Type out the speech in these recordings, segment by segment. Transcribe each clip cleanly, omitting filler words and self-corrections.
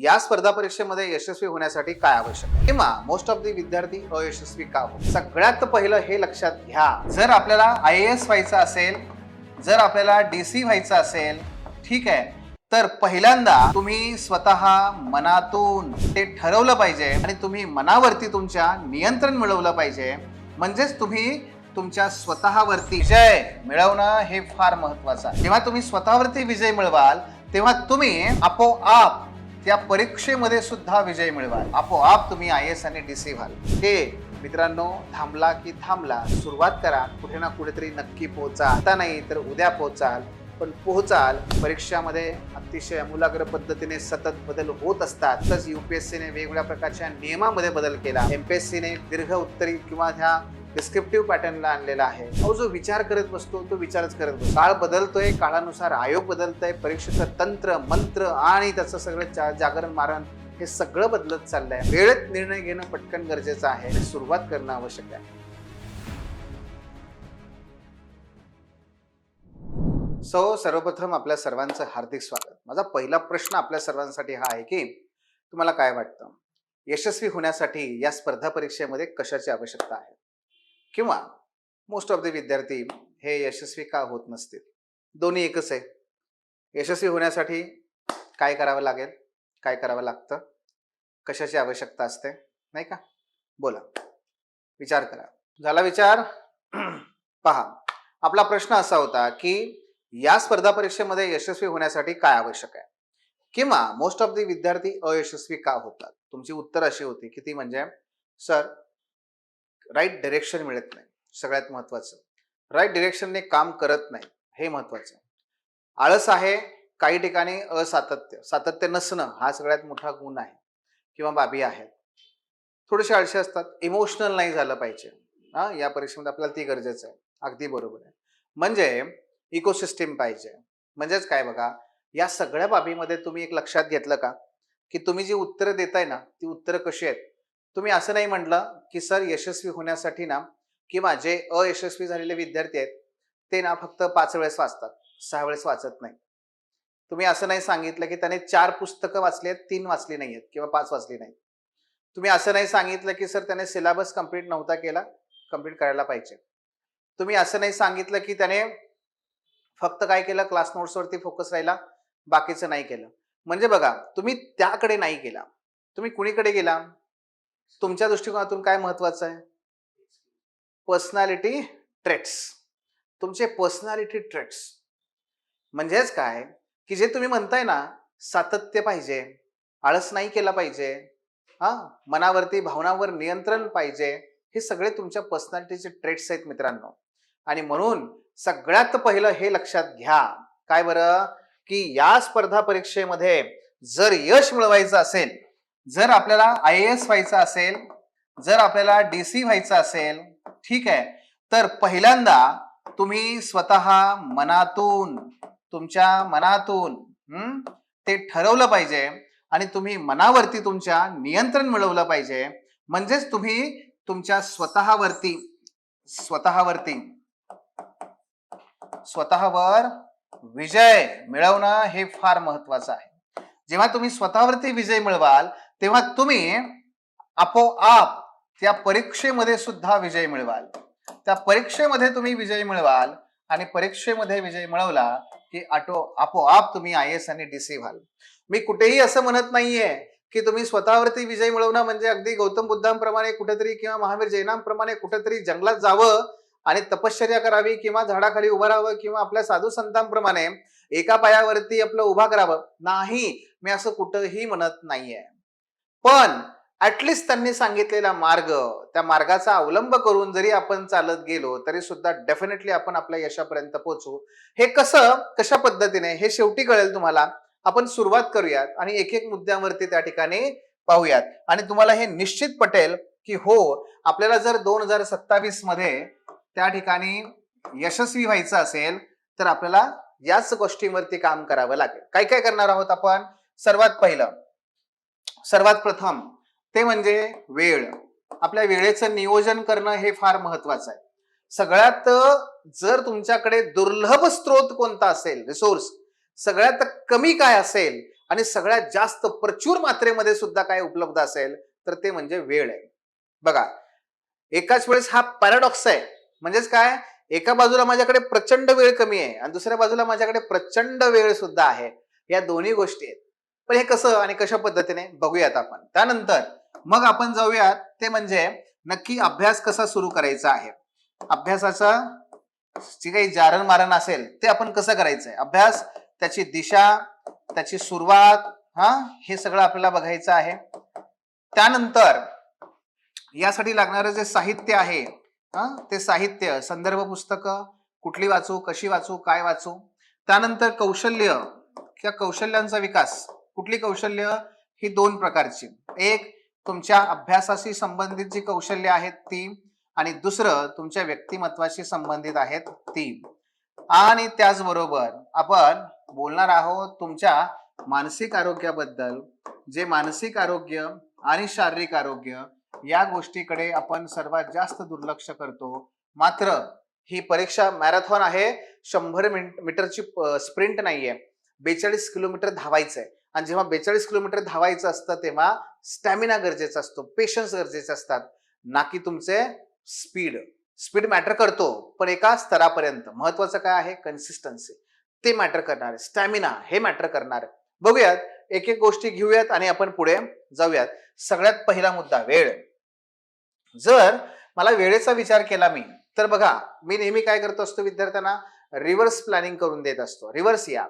या स्पर्धा परीक्षेमध्ये यशस्वी होण्यासाठी काय आवश्यक आहे किंवा मोस्ट ऑफ द विद्यार्थी अयशस्वी का होतात? सगळ्यात पहिलं हे लक्षात घ्या, जर आपल्याला IAS व्हायचं असेल, जर आपल्याला DC व्हायचं असेल, ठीक आहे, तर पहिल्यांदा तुम्ही स्वतः मनातून ते ठरवलं पाहिजे आणि तुम्ही मनावरती तुमच्या नियंत्रण मिळवलं पाहिजे. म्हणजेच तुम्ही तुमच्या स्वतःवरती विजय मिळवणं हे फार महत्वाचं आहे. जेव्हा तुम्ही स्वतःवरती विजय मिळवाल तेव्हा तुम्ही आपोआप त्या परीक्षेमध्ये सुद्धा विजय मिळवाल. आपोआप तुम्ही IAS आणि DC व्हाल. हे मित्रांनो, थांबला की थांबला, सुरुवात करा. कुठे ना कुठेतरी नक्की पोहोचा. आता नाही तर उद्या पोहोचाल, पण पोहोचाल. परीक्षामध्ये अतिशय आमूलाग्र पद्धतीने सतत बदल होत असतात. तसंच UPSCने वेगवेगळ्या प्रकारच्या नियमामध्ये बदल केला. MPSCने दीर्घ उत्तरी किंवा ह्या डिस्क्रिप्टिव्ह पॅटर्नला आणलेला आहे. अहो, जो विचार करत बसतो तो विचारच करत बसतो. काळ बदलतोय, काळानुसार आयोग बदलतोय, परीक्षेचं तंत्र मंत्र आणि त्याचं सगळं जागरण मारण हे सगळं बदलत चाललंय. वेळेत निर्णय घेणं पटकन गरजेचं आहे आणि सुरुवात करणं आवश्यक आहे. सर्वप्रथम आपल्या सर्वांचं हार्दिक स्वागत. माझा पहिला प्रश्न आपल्या सर्वांसाठी हा आहे की तुम्हाला काय वाटतं, यशस्वी होण्यासाठी या स्पर्धा परीक्षेमध्ये कशाची आवश्यकता आहे किंवा मोस्ट ऑफ द विद्यार्थी हे यशस्वी का होत नसतील? दोन्ही एकच आहे. यशस्वी होण्यासाठी काय करावं लागेल, काय करावं लागतं, कशाची आवश्यकता असते, नाही का? बोला, विचार करा. झाला विचार? पहा, आपला प्रश्न असा होता की या स्पर्धा परीक्षेमध्ये यशस्वी होण्यासाठी काय आवश्यक आहे किंवा मोस्ट ऑफ द विद्यार्थी अयशस्वी का होतात? तुमची उत्तर अशी होती की ती म्हणजे, सर, राईट डायरेक्शन मिळत नाही. सगळ्यात महत्वाचं, राईट डायरेक्शनने काम करत नाही, हे महत्वाचं. आळस आहे, काही ठिकाणी सातत्य नसणं हा सगळ्यात मोठा गुण आहे किंवा बाबी आहेत. थोडेसे आळशी असतात. इमोशनल नाही झालं पाहिजे. या परीक्षेमध्ये आपल्याला ती गरजेचं आहे. अगदी बरोबर आहे. म्हणजे इकोसिस्टीम पाहिजे. म्हणजेच काय बघा, या सगळ्या बाबीमध्ये तुम्ही एक लक्षात घेतलं का की तुम्ही जी उत्तरं देताय ना, ती उत्तरं कशी आहेत? तुम्ही असं नाही म्हटलं की सर, यशस्वी होण्यासाठी ना किंवा जे अयशस्वी झालेले विद्यार्थी आहेत ते ना फक्त 5 वेळेस वाचतात, 6 वेळेस वाचत नाही. तुम्ही असं नाही सांगितलं की त्याने 4 पुस्तकं वाचली आहेत, 3 वाचली नाही आहेत किंवा 5 वाचली नाही. तुम्ही असं नाही सांगितलं की सर, त्याने सिलेबस कंप्लीट नव्हता केला, कंप्लीट करायला पाहिजे. तुम्ही असं नाही सांगितलं की त्याने फक्त काय केलं, क्लास नोट्सवरती फोकस राहिला, बाकीचं नाही केलं. म्हणजे बघा, तुम्ही त्याकडे नाही गेला. तुम्ही कुणीकडे गेला? तुमच्या दृष्टिकोनातून काय महत्वाचं आहे? Personality traits. तुमचे पर्सनॅलिटी ट्रेट्स म्हणजेच काय की जे तुम्ही म्हणताय ना, सातत्य पाहिजे, आळस नाही केला पाहिजे, मनावरती भावनांवर नियंत्रण पाहिजे, हे सगळे तुमच्या पर्सनॅलिटीचे ट्रेट्स आहेत मित्रांनो. आणि म्हणून सगळ्यात पहिलं हे लक्षात घ्या, काय बरं, की या स्पर्धा परीक्षेमध्ये जर यश मिळवायचं असेल, जर आपल्याला IAS व्हायचं असेल, जर आपल्याला DC व्हायचं असेल, ठीक आहे, तर पहिल्यांदा तुम्ही स्वतः मनातून, तुमच्या मनातून ते ठरवलं पाहिजे आणि तुम्ही मनावरती तुमच्या नियंत्रण मिळवलं पाहिजे. म्हणजेच तुम्ही तुमच्या स्वतःवर विजय मिळवणं हे फार महत्वाचं आहे. जेव्हा तुम्ही स्वतःवरती विजय मिळवाल तेव्हा तुम्ही आपोआप त्या परीक्षेमध्ये सुद्धा विजय मिळवाल. त्या परीक्षेमध्ये तुम्ही विजय मिळवाल आणि परीक्षेमध्ये विजय मिळवला की आपोआप तुम्ही IAS आणि DC व्हाल. मी कुठेही असं म्हणत नाहीये की तुम्ही स्वतःवरती विजय मिळवणं म्हणजे अगदी गौतम बुद्धांप्रमाणे कुठेतरी किंवा महावीर जैनांप्रमाणे कुठेतरी जंगलात जावं आणि तपश्चर्या करावी किंवा झाडाखाली उभं राहावं किंवा आपल्या साधू संतांप्रमाणे एका पायावरती आपलं उभा करावं. नाही, मी असं कुठंही म्हणत नाहीये. पण ऍटलिस्ट त्यांनी सांगितलेला मार्ग, त्या मार्गाचा अवलंब करून जरी आपण चालत गेलो तरी सुद्धा डेफिनेटली आपण आपल्या यशापर्यंत पोहोचू. हे कशा पद्धतीने हे शेवटी कळेल तुम्हाला. आपण सुरुवात करूयात आणि एक एक मुद्द्यांवरती त्या ठिकाणी पाहूयात आणि तुम्हाला हे निश्चित पटेल की हो, आपल्याला जर 2027 मध्ये त्या ठिकाणी यशस्वी व्हायचं असेल तर आपल्याला याच गोष्टींवरती काम करावं लागेल. काय काय करणार आहोत आपण? सर्वात प्रथम ते म्हणजे वेळ. आपल्या वेळेचं नियोजन करणं हे फार महत्वाचं आहे. सगळ्यात जर तुमच्याकडे दुर्लभ स्रोत कोणता असेल, रिसोर्स सगळ्यात कमी काय असेल आणि सगळ्यात जास्त प्रचूर मात्रेमध्ये सुद्धा काय उपलब्ध असेल तर ते म्हणजे वेळ आहे. बघा, एकाच वेळेस हा पॅराडॉक्स आहे. म्हणजेच काय, एका बाजूला माझ्याकडे प्रचंड वेळ कमी आहे आणि दुसऱ्या बाजूला माझ्याकडे प्रचंड वेळ सुद्धा आहे. या दोन्ही गोष्टी आहेत. पण हे कसं आणि कशा पद्धतीने बघूयात आपण. त्यानंतर मग आपण जाऊयात ते म्हणजे नक्की अभ्यास कसा सुरू करायचा आहे. अभ्यासाचा जे काही जारण मारण असेल ते आपण कसं करायचंय, अभ्यास, त्याची दिशा, त्याची सुरुवात, हे सगळं आपल्याला बघायचं आहे. त्यानंतर यासाठी लागणारं जे साहित्य आहे ते साहित्य, संदर्भ पुस्तकं कुठली वाचू, कशी वाचू, काय वाचू. त्यानंतर कौशल्य, त्या कौशल्यांचा विकास. कुठली कौशल्य? ही दोन प्रकारची. एक तुमच्या अभ्यासाशी संबंधित जी कौशल्य आहेत ती, आणि दुसरं तुमच्या व्यक्तिमत्वाशी संबंधित आहेत ती. आणि त्याचबरोबर आपण बोलणार आहोत तुमच्या मानसिक आरोग्याबद्दल. जे मानसिक आरोग्य आणि शारीरिक आरोग्य या गोष्टीकडे आपण सर्वात जास्त दुर्लक्ष करतो. मात्र ही परीक्षा मॅरेथॉन आहे, 100 मीटरची स्प्रिंट नाहीये. 42 किलोमीटर धावायचंय. आणि जेव्हा 42 किलोमीटर धावायचं असतं तेव्हा स्टॅमिना गरजेचा असतो, पेशन्स गरजेचे असतात, ना की तुमचे स्पीड. स्पीड मॅटर करतो पण एका स्तरापर्यंत. महत्वाचं काय आहे? कन्सिस्टन्सी. ते मॅटर करणार आहे. स्टॅमिना हे मॅटर करणार आहे. बघूयात, एक एक गोष्टी घेऊयात आणि आपण पुढे जाऊयात. सगळ्यात पहिला मुद्दा वेळ. जर मला वेळेचा विचार केला मी, तर बघा, मी नेहमी काय करत असतो, विद्यार्थ्यांना रिव्हर्स प्लॅनिंग करून देत असतो. रिव्हर्स या.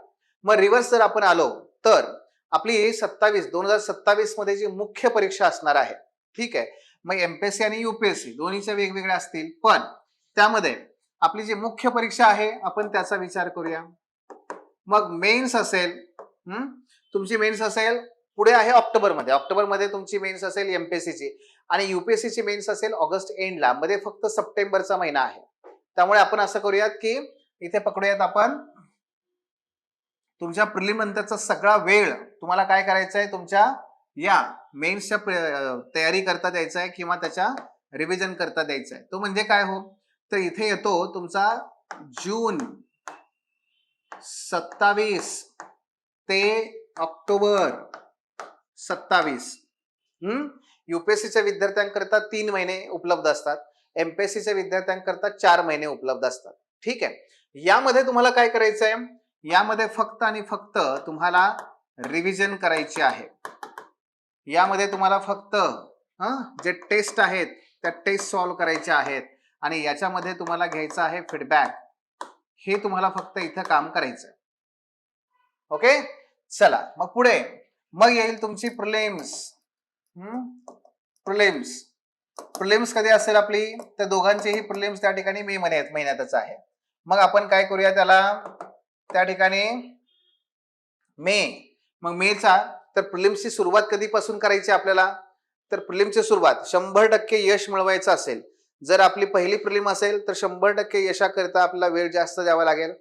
मग रिव्हर्स जर आपण आलो तर आपली 2027 मध्ये जी मुख्य परीक्षा असणार आहे, ठीक आहे, मग एमपीएससी आणि युपीएससी दोन्हीच्या वेगवेगळ्या असतील, पण त्यामध्ये आपली जी मुख्य परीक्षा आहे आपण त्याचा विचार करूया. मग मेन्स असेल, तुमची मेन्स असेल पुढे आहे ऑक्टोबरमध्ये तुमची मेन्स असेल एमपीएससीची, आणि युपीएससीची मेन्स असेल ऑगस्ट एंडला. मध्ये फक्त सप्टेंबरचा महिना आहे. त्यामुळे आपण असं करूयात की इथे पकडूयात आपण तुमच्या प्रिलिम नंतरचा सगळा वेळ तुम्हाला काय करायचा आहे, तुमच्या या मेन्सच्या तयारी करता द्यायचा आहे किंवा त्याच्या रिव्हिजन करता द्यायचा आहे. तो म्हणजे काय हो, तर इथे येतो तुमचा जून 27 ते ऑक्टोबर 27. युपीएससीच्या विद्यार्थ्यांकरता 3 महिने उपलब्ध असतात, एमपीएससीच्या विद्यार्थ्यांकरता 4 महिने उपलब्ध असतात. ठीक आहे. यामध्ये तुम्हाला काय करायचं आहे, यामध्ये फक्त आणि फक्त तुम्हाला रिव्हिजन करायची आहे. यामध्ये तुम्हाला फक्त जे टेस्ट आहेत त्या टेस्ट सॉल्व्ह करायच्या आहेत, आणि याच्यामध्ये तुम्हाला घ्यायचं आहे फीडबॅक. हे तुम्हाला फक्त इथं काम करायचं. ओके, चला मग पुढे. मग येईल तुमची प्रिलिम्स. प्रिलिम्स कधी असेल आपली, तर दोघांचेही प्रिलिम्स त्या ठिकाणी मे महिन्यातच आहे. मग आपण काय करूया त्याला, त्या ठिकाणी मग मेचा, तर प्रिलिम्सची सुरुवात कधीपासून करायची आपल्याला, तर प्रिलिमची सुरुवात 100% यश मिळवायचं असेल, जर आपली पहिली प्रिलिम असेल तर 100% यशाकरिता आपल्याला वेळ जास्त द्यावा लागेल.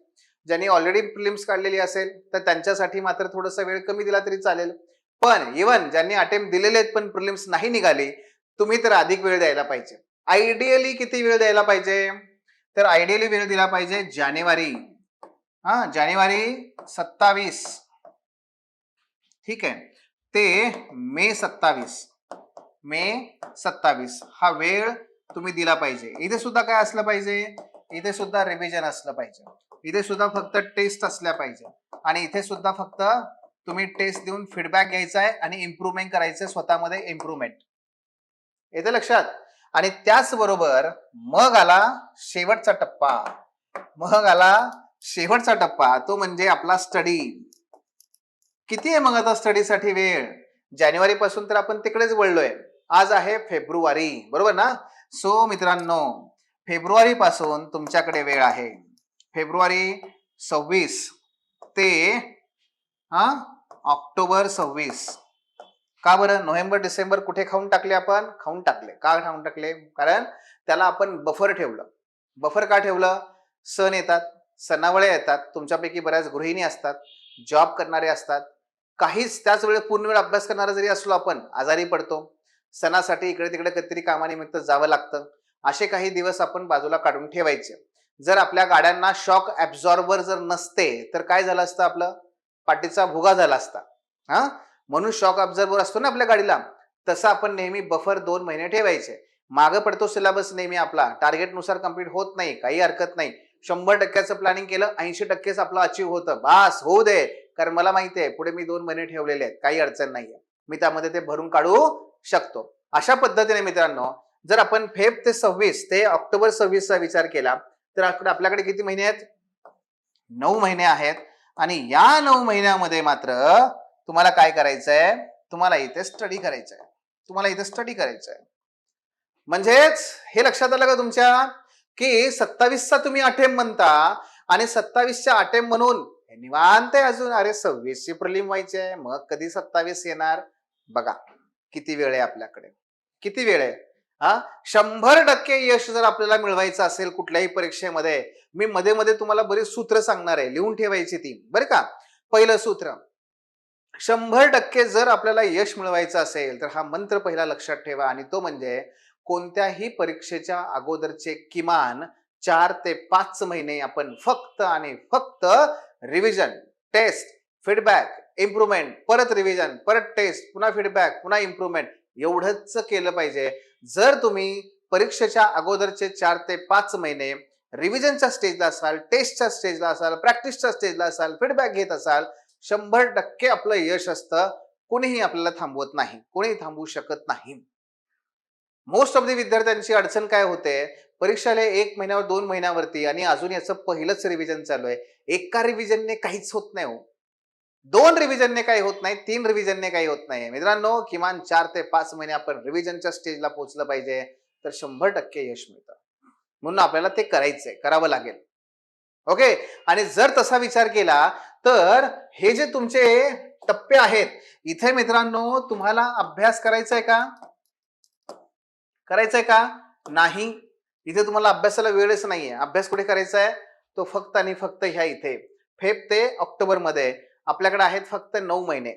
ज्यांनी ऑलरेडी प्रिलिम्स काढलेली असेल तर त्यांच्यासाठी मात्र थोडासा वेळ कमी दिला तरी चालेल. पण इव्हन ज्यांनी अटेम्प्ट दिलेले आहेत पण प्रिलिम्स नाही निघाली, तुम्ही तर अधिक वेळ द्यायला पाहिजे. आयडियली किती वेळ द्यायला पाहिजे, तर आयडियली वेळ दिला पाहिजे जानेवारी 27, ठीक आहे, ते मे 27 हा वेळ तुम्ही दिला पाहिजे. इथे सुद्धा काय असलं पाहिजे, इथे सुद्धा रिव्हिजन असलं पाहिजे, इथे सुद्धा फक्त टेस्ट असल्या पाहिजे, आणि इथे सुद्धा फक्त तुम्ही टेस्ट देऊन फीडबॅक घ्यायचा आहे आणि इम्प्रूव्हमेंट करायचं स्वतःमध्ये, इम्प्रूव्हमेंट येते लक्षात. आणि त्याचबरोबर मग आला शेवटचा टप्पा, तो म्हणजे आपला स्टडी. किती आहे मग आता स्टडीसाठी वेळ? जानेवारी पासून तर आपण तिकडेच वळलोय. आज आहे फेब्रुवारी, बरोबर ना? सो मित्रांनो, फेब्रुवारी पासून तुमच्याकडे वेळ आहे. फेब्रुवारी 26 ते ऑक्टोबर 26. का बरं? नोव्हेंबर डिसेंबर कुठे खाऊन टाकले आपण? खाऊन टाकले. का खाऊन टाकले? कारण त्याला आपण बफर ठेवलं. बफर का ठेवलं? सण येतात, सणावळे येतात, तुमच्यापैकी बऱ्याच गृहिणी असतात, जॉब करणारे असतात, काहीच त्याच वेळेस पूर्ण वेळ अभ्यास करणारा जरी असलो आपण आजारी पडतो, सणासाठी इकडे तिकडे कधीतरी कामानिमित्त जावं लागतं. असे काही दिवस आपण बाजूला काढून ठेवायचे. जर आपल्या गाड्यांना शॉक ऍब्झॉर्बर जर नसते तर काय झालं असतं, आपलं पाठीचा भुगा झाला असता. हा, म्हणून शॉक ऑब्झर्वर असतो ना आपल्या गाडीला, तसं आपण नेहमी बफर 2 महिने ठेवायचे. मागं पडतो सिलेबस नेहमी आपला, टार्गेटनुसार कंप्लीट होत नाही, काही हरकत नाही. 100% प्लॅनिंग केलं, 80%च आपलं अचीव होतं, बास होऊ दे. कारण मला माहिती आहे पुढे मी 2 महिने ठेवलेले आहेत, काही अडचण नाहीये, मी त्यामध्ये ते भरून काढू शकतो. अशा पद्धतीने मित्रांनो, जर आपण फेब ते 26 ते ऑक्टोबर 26 चा विचार केला, तर आपल्याकडे किती महिने आहेत? 9 महिने आहेत. आणि या 9 महिन्यामध्ये मात्र तुम्हाला काय करायचंय? तुम्हाला इथे स्टडी करायचंय. तुम्हाला इथे स्टडी करायचंय. म्हणजेच हे लक्षात आलं का तुमच्या, की 27चा तुम्ही अटेम्प्ट म्हणता आणि 27च्या अटेम्प्ट म्हणून निवांत आहे अजून. अरे 26ची प्रिलिम व्हायची आहे, मग कधी 27 येणार? बघा किती वेळ आहे आपल्याकडे, किती वेळ आहे. हा, 100% यश जर आपल्याला मिळवायचं असेल कुठल्याही परीक्षेमध्ये, मी मध्ये मध्ये तुम्हाला बरीच सूत्र सांगणार आहे, लिहून ठेवायची ती बरं का. पहिलं सूत्र, 100% जर आपल्याला यश मिळवायचं असेल तर हा मंत्र पहिला लक्षात ठेवा, आणि तो म्हणजे कोणत्याही परीक्षेच्या अगोदरचे किमान 4 ते 5 महिने आपण फक्त आणि फक्त रिव्हिजन, टेस्ट, फीडबॅक, इम्प्रुव्हमेंट, परत रिव्हिजन, परत टेस्ट, पुन्हा फीडबॅक, पुन्हा इम्प्रुव्हमेंट, एवढंच केलं पाहिजे. जर तुम्ही परीक्षेच्या अगोदरचे 4 ते 5 महिने रिव्हिजनच्या स्टेजला असाल, टेस्टच्या स्टेजला असाल, प्रॅक्टिसच्या स्टेजला असाल, फीडबॅक घेत असाल, 100% आपलं यश असतं. कोणीही आपल्याला थांबवत नाही, कोणीही थांबवू शकत नाही. मोस्ट ऑफ द विद्यार्थ्यांची अडचण काय होते, परीक्षाला 1 महिन्यावर 2 महिन्यावरती आणि अजून याचं पहिलंच रिव्हिजन चालू आहे. एका रिव्हिजनने काहीच होत नाही हो, 2 रिव्हिजनने काही होत नाही, 3 रिव्हिजनने काही होत नाही मित्रांनो. किमान 4 ते 5 महिने आपण रिव्हिजनच्या स्टेजला पोहोचलं पाहिजे, तर 100% यश मिळतं. म्हणून आपल्याला ते करायचंय, करावं लागेल. ओके. आणि जर तसा विचार केला तर हे जे तुमचे टप्पे आहेत, इथे मित्रांनो तुम्हाला अभ्यास करायचा आहे का? करायचंय का? नाही. इथे तुम्हाला अभ्यासाला वेळच नाहीये. अभ्यास कुठे करायचा आहे? तो फक्त आणि फक्त ह्या इथे फेब ते ऑक्टोबर मध्ये आपल्याकडे आहेत फक्त 9 महिने.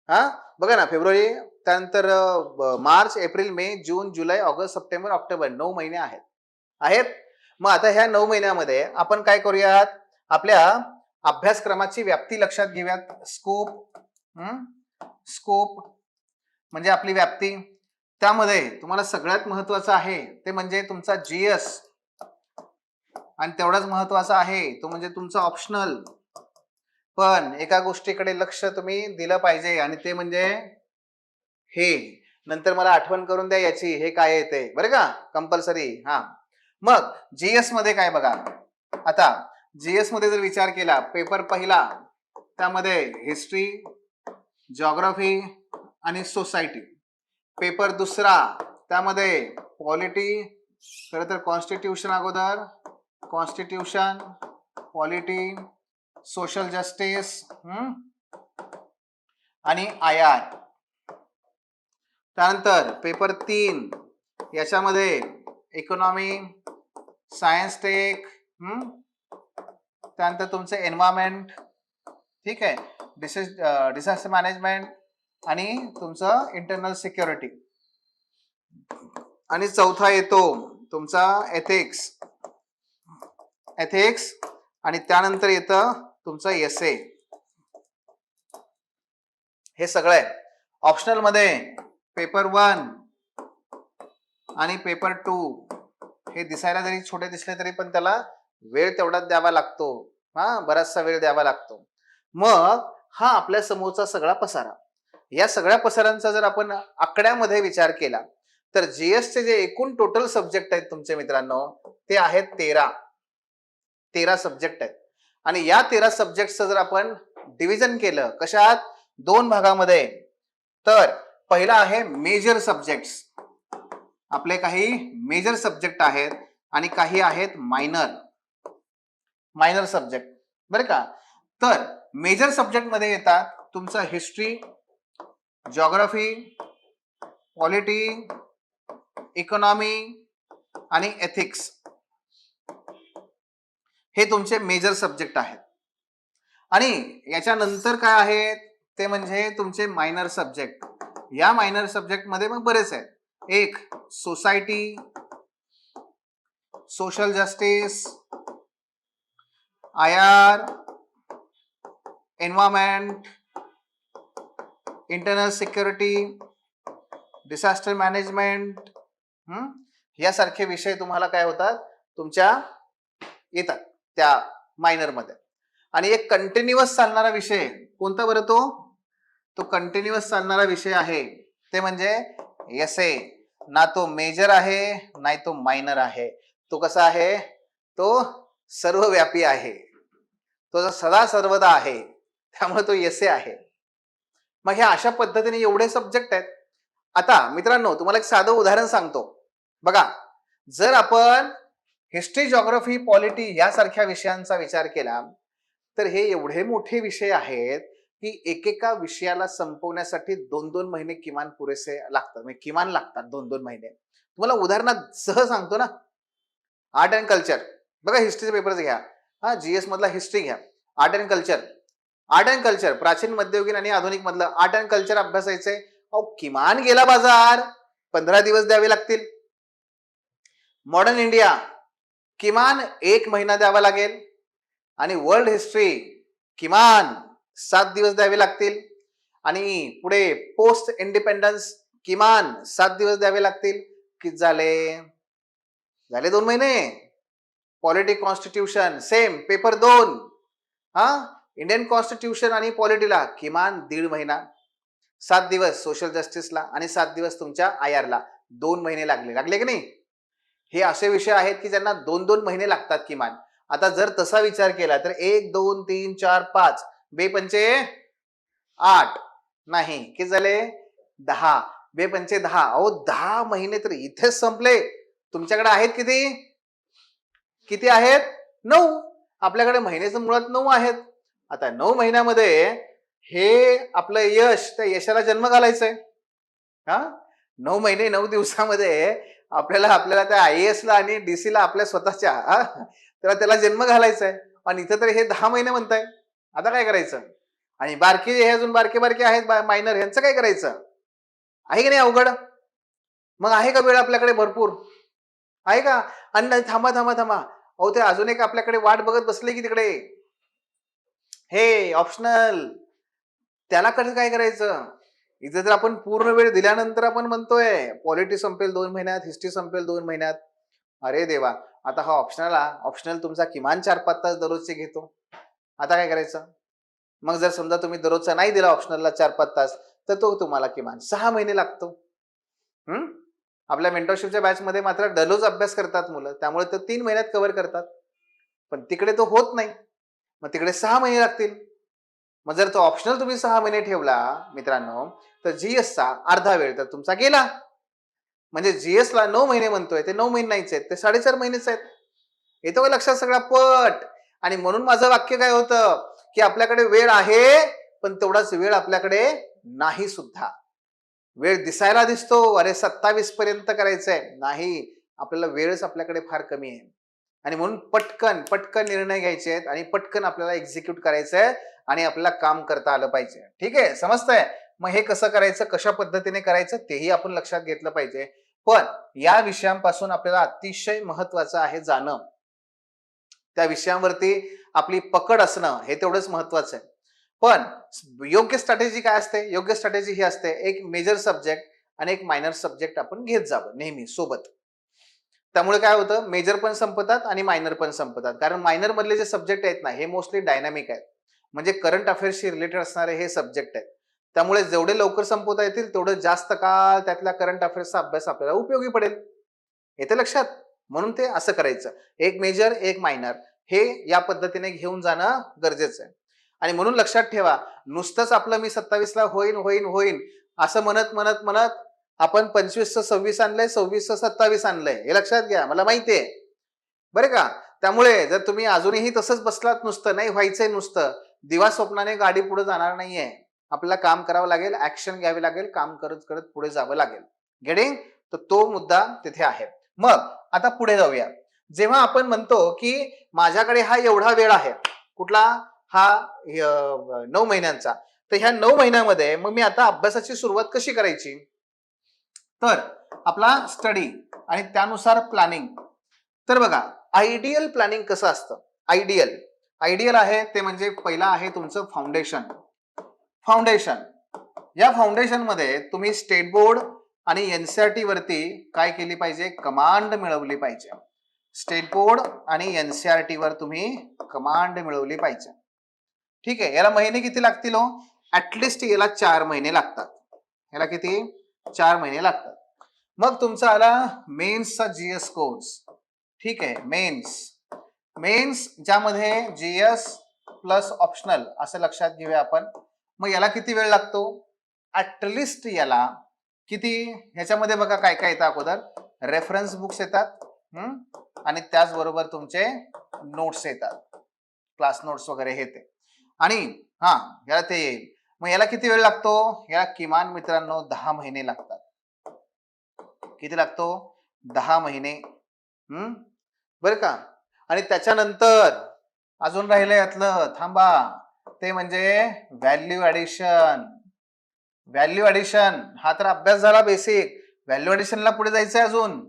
हा, बघा ना, फेब्रुवारी, त्यानंतर मार्च, एप्रिल, मे, जून, जुलै, ऑगस्ट, सप्टेंबर, ऑक्टोबर, 9 महिने आहेत. आहेत. मग आता ह्या 9 महिन्यामध्ये आपण काय करूयात? आपल्या अभ्यासक्रमाची व्याप्ती लक्षात घेऊयात. स्कोप, स्कोप म्हणजे आपली व्याप्ती. त्यामध्ये तुम्हाला सगळ्यात महत्वाचं आहे ते म्हणजे तुमचा जीएस, आणि तेवढाच महत्वाचा आहे तो म्हणजे तुमचा ऑप्शनल. पण एका गोष्टीकडे लक्ष तुम्ही दिलं पाहिजे, आणि ते म्हणजे हे, नंतर मला आठवण करून द्या याची, हे काय येते बरं का, कंपल्सरी. हा, मग जीएस मध्ये काय बघा, आता जीएस मध्ये जर विचार केला, पेपर पहिला त्यामध्ये हिस्ट्री, जिओग्राफी आणि सोसायटी. पेपर दुसरा त्यामध्ये पॉलिटी, खरं तर कॉन्स्टिट्यूशन अगोदर, कॉन्स्टिट्यूशन, पॉलिटी, सोशल जस्टिस आणि आय. त्यानंतर पेपर 3 याच्यामध्ये इकॉनॉमी, सायन्स टेक, त्यानंतर तुमचं एन्व्हायरमेंट, ठीक आहे, डिझास्टर मॅनेजमेंट आणि तुमचं इंटरनल सिक्युरिटी. आणि चौथा येतो तुमचा एथिक्स, एथिक्स, आणि त्यानंतर येतं तुमचं एसे. हे सगळं आहे. ऑप्शनल मध्ये पेपर 1 आणि पेपर 2 हे दिसायला जरी छोटे दिसले तरी पण त्याला वेळ तेवढाच द्यावा लागतो. हा, बराचसा वेळ द्यावा लागतो. मग हा आपल्या समोरचा सगळा पसारा, या सगळ्या पसारांचा जर आपण आकड्यामध्ये विचार केला तर जीएसचे जे एकूण टोटल सब्जेक्ट आहेत तुमचे मित्रांनो, ते आहेत 13 सब्जेक्ट आहेत. आणि या 13 सब्जेक्टचं जर आपण डिव्हिजन केलं कशात, 2 भागामध्ये, तर पहिला आहे मेजर सब्जेक्ट्स. आपले काही मेजर सब्जेक्ट आहेत आणि काही आहेत मायनर, मायनर सब्जेक्ट बरं का. तर मेजर सब्जेक्ट मध्ये येतात तुमचं हिस्ट्री, जिओग्राफी, पॉलिटी, इकॉनॉमी आणि एथिक्स. हे तुमचे मेजर सब्जेक्ट आहेत. आणि याच्यानंतर काय आहेत ते म्हणजे तुमचे मायनर सब्जेक्ट. या मायनर सब्जेक्ट मध्ये मग बरेच आहेत. एक society, social justice, I, environment, internal security, disaster management, यासारखे विषय तुम्हाला काय होतात तुमच्या येतात त्या मायनर मध्ये. आणि एक कंटिन्युअस चालणारा विषय कोणता बरं? तो कंटिन्युअस चालणारा विषय आहे ते म्हणजे एसए. ना तो मेजर आहे नाही तो मायनर आहे. तो कसा आहे? तो सर्वव्यापी आहे, तो सदा सर्वदा आहे, त्यामुळे तो एसए आहे. मग ह्या अशा पद्धतीने एवढे सब्जेक्ट आहेत. आता मित्रांनो तुम्हाला एक साधं उदाहरण सांगतो बघा. जर आपण हिस्ट्री, जॉग्राफी, पॉलिटी यासारख्या विषयांचा विचार केला तर हे एवढे मोठे विषय आहेत की एकेका विषयाला संपवण्यासाठी 2-2 महिने किमान पुरेसे लागतात, म्हणजे किमान लागतात 2-2 महिने. तुम्हाला उदाहरणात सहज सांगतो ना. आर्ट अँड कल्चर बघा, हिस्ट्रीचे पेपर्स घ्या. जीएस मधला हिस्ट्री घ्या. आर्ट अँड कल्चर प्राचीन, मध्ययुगीन आणि आधुनिक मधलं आर्ट अँड कल्चर अभ्यासायचंय. किमान गेला बाजार 15 दिवस द्यावे लागतील. मॉडर्न इंडिया किमान 1 महिना द्यावा लागेल. आणि वर्ल्ड हिस्ट्री किमान 7 दिवस द्यावे लागतील. आणि पुढे पोस्ट इंडिपेंडन्स किमान 7 दिवस द्यावे लागतील. किती झाले? 2 महिने. Politic constitution same paper 2. Indian constitution आणि पॉलिटीला किमान 1.5 महिना. 7 दिवस सोशल जस्टिसला आणि 7 दिवस तुमच्या आयआरला. 2 महिने लागले की नाही? हे असे विषय आहेत की ज्यांना 2-2 महिने लागतात किमान. आता जर तसा विचार केला तर 1, 2, 3, 4, 5 बेपंचे 8 नाही, किती झाले? 10. बेपंचे 10. अहो 10 महिने तर इथेच संपले. तुमच्याकडे आहेत किती आहेत? 9. आपल्याकडे महिन्याचं मुळात 9 आहेत. आता 9 महिन्यामध्ये हे आपलं यश, त्या यशाला जन्म घालायचंय. 9 महिने 9 दिवसामध्ये आपल्याला त्या IAS ला आणि DC ला आपल्या स्वतःच्या त्याला जन्म घालायचा आहे. आणि इथं तर हे 10 महिने म्हणताय. आता काय करायचं? आणि बारके हे अजून बारके आहेत मायनर, ह्यांचं काय करायचं? आहे की नाही अवघड? मग आहे का वेळ आपल्याकडे भरपूर? आहे का? आणि थांबा. अहो ते अजून एक आपल्याकडे वाट बघत बसले की तिकडे हे ऑप्शनल. त्याला कसं काय करायचं? इथे जर आपण पूर्ण वेळ दिल्यानंतर आपण म्हणतोय पॉलिटी संपेल 2 महिन्यात, हिस्ट्री संपेल 2 महिन्यात. अरे देवा, आता हा ऑप्शनल तुमचा किमान 4-5 तास दररोजचे घेतो. आता काय करायचं? मग जर समजा तुम्ही दररोजचा नाही दिला ऑप्शनलला 4-5 तास तर तो तुम्हाला किमान 6 महिने लागतो. आपल्या मेंटरशिपच्या बॅच मध्ये मात्र दररोज अभ्यास करतात मुलं, त्यामुळे ते 3 महिन्यात कव्हर करतात. पण तिकडे तो होत नाही, मग तिकडे 6 महिने लागतील. मग जर तो ऑप्शनल तुम्ही 6 महिने ठेवला मित्रांनो तर जीएसचा अर्धा वेळ तर तुमचा गेला. म्हणजे जीएस ला 9 महिने म्हणतोय ते 9 महिने नाहीच आहेत, ते 4.5 महिनेच आहेत. येतो का लक्षात सगळा पट? आणि म्हणून माझं वाक्य काय होतं की आपल्याकडे वेळ आहे पण तेवढाच वेळ आपल्याकडे नाही सुद्धा. वेळ दिसायला दिसतो, अरे 27 पर्यंत करायचंय, नाही, आपल्याला वेळच आपल्याकडे फार कमी आहे. आणि म्हणून पटकन निर्णय घ्यायचे आहेत आणि पटकन आपल्याला एक्झिक्यूट करायचंय आणि आपल्याला काम करता आलं पाहिजे. ठीक आहे, समजतंय? मग हे कसं करायचं, कशा पद्धतीने करायचं तेही आपण लक्षात घेतलं पाहिजे. पण या विषयांपासून आपल्याला अतिशय महत्वाचं आहे जाणं. त्या विषयांवरती आपली पकड असणं हे तेवढंच महत्वाचं आहे. पण योग्य स्ट्रॅटेजी काय असते? योग्य स्ट्रॅटेजी ही असते एक मेजर सब्जेक्ट आणि एक मायनर सब्जेक्ट आपण घेत जावं नेहमी सोबत. त्यामुळे काय होतं, मेजर पण संपतात आणि मायनर पण संपतात. कारण मायनर मधले जे सब्जेक्ट आहेत ना हे मोस्टली डायनामिक आहेत, म्हणजे करंट अफेअर्सशी रिलेटेड असणारे हे सब्जेक्ट आहेत. त्यामुळे जेवढे लवकर संपवता येतील तेवढं जास्त काळ त्यातल्या करंट अफेअर्सचा अभ्यास आपल्याला उपयोगी पडेल. येते लक्षात? म्हणून ते असं करायचं, एक मेजर एक मायनर हे या पद्धतीने घेऊन जाणं गरजेचं आहे. आणि म्हणून लक्षात ठेवा, नुसतंच आपलं मी 27ला होईन असं म्हणत आपण 25-26 आणलंय, 26-27 आणलंय, हे लक्षात घ्या, मला माहितीये बरं का. त्यामुळे जर तुम्ही अजूनही तसंच बसलात, नुसतं नाही व्हायचंय, नुसतं दिवा स्वप्नाने गाडी पुढे जाणार नाहीये. आपल्याला काम करावं लागेल, ऍक्शन घ्यावी लागेल, काम करत करत पुढे जावं लागेल. गेटिंग? तर तो मुद्दा तिथे आहे. मग आता पुढे जाऊया. जेव्हा आपण म्हणतो की माझ्याकडे हा एवढा वेळ आहे, कुठला? हा 9 महिन्यांचा. तर ह्या 9 महिन्यामध्ये मग मी आता अभ्यासाची सुरुवात कशी करायची? तर आपला स्टडी आणि त्यानुसार प्लॅनिंग. तर बघा, आयडियल प्लॅनिंग कसं असतं? आयडियल आहे ते म्हणजे पहिला आहे तुमचं फाउंडेशन. या फाउंडेशन मध्ये तुम्ही स्टेट बोर्ड आणि एनसीईआरटी वरती काय केली पाहिजे, कमांड मिळवली पाहिजे. स्टेट बोर्ड आणि एनसीईआरटी वर तुम्ही कमांड मिळवली पाहिजे. ठीक आहे. याला महिने किती लागतील हो? ऍटलिस्ट याला 4 महिने लागतात. याला किती? 4 महिने लागतात. मग तुमचा आला मेन्सचा जीएस कोर्स. ठीक आहे. मेन्स ज्यामध्ये जीएस प्लस ऑप्शनल असं लक्षात घेऊया आपण. मग याला किती वेळ लागतो? ऍटलिस्ट याला किती? ह्याच्यामध्ये बघा काय काय येतं अगोदर. रेफरन्स बुक्स येतात आणि त्याचबरोबर तुमचे नोट्स येतात, क्लास नोट्स वगैरे हे ते. आणि याला ते येईल. मग याला किती वेळ लागतो? याला किमान मित्रांनो 10 महिने लागतात. किती लागतो? 10 महिने. बरं का? आणि त्याच्यानंतर अजून राहिलं यातलं, थांबा, ते म्हणजे व्हॅल्यू ऍडिशन. व्हॅल्यू ऍडिशन हा तर अभ्यास झाला बेसिक. व्हॅल्यू ऍडिशनला पुढे जायचंय अजून.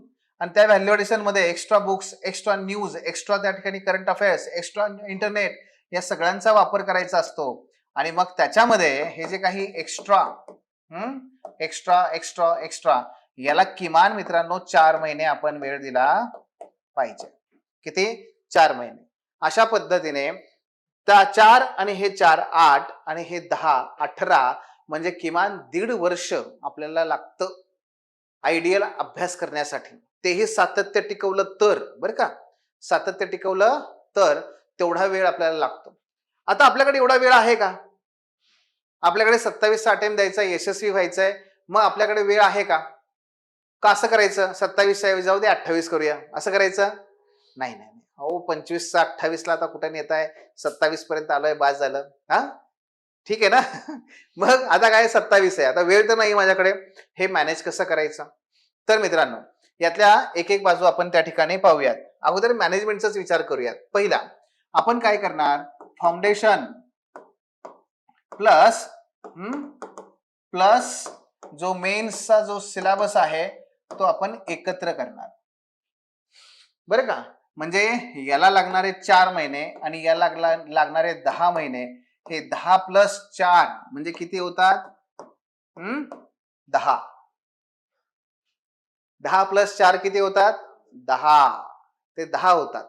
आणि त्या व्हॅल्यू ऍडिशन मध्ये extra books, extra news, extra त्या ठिकाणी करंट अफेअर्स, एक्स्ट्रा इंटरनेट या सगळ्यांचा वापर करायचा असतो. आणि मग त्याच्यामध्ये हे जे काही एक्स्ट्रा एक्स्ट्रा याला किमान मित्रांनो 4 महिने आपण वेळ दिला पाहिजे. किती? 4 महिने. अशा पद्धतीने 4 आणि हे 4 8 आणि हे 10 18 म्हणजे किमान 1.5 वर्ष आपल्याला लागतं आयडियल अभ्यास करण्यासाठी. तेही सातत्य टिकवलं तर, बरं का, सातत्य टिकवलं तर तेवढा वेळ आपल्याला लागतो. आता आपल्याकडे एवढा वेळ आहे का? आपल्याकडे 27चा अटेम्प्ट द्यायचा, यशस्वी व्हायचंय, मग आपल्याकडे वेळ आहे का? का असं करायचं 27च्या ऐवजी जाऊ दे 28 करूया, असं करायचं? नाही नाही. अहो 25चा 28ला आता कुठे नेत आहे? 27 पर्यंत आलोय, बास झालं. ठीक आहे ना? मग आता काय 27 आहे, आता वेळ तर नाही माझ्याकडे. हे मॅनेज कसं करायचं? तर मित्रांनो यातल्या एक एक बाजू आपण त्या ठिकाणी पाहूयात. अगोदर मॅनेजमेंटचाच विचार करूयात. पहिला आपण काय करणार? फाउंडेशन प्लस प्लस जो मेन्सचा जो सिलेबस आहे तो आपण एकत्र करणार. बरं का? म्हणजे याला लागणारे 4 महिने आणि याला लागणारे 10 महिने, हे 10 प्लस 4 म्हणजे किती होतात? 10. 10 प्लस 4 किती होतात? 10. ते 10 होतात.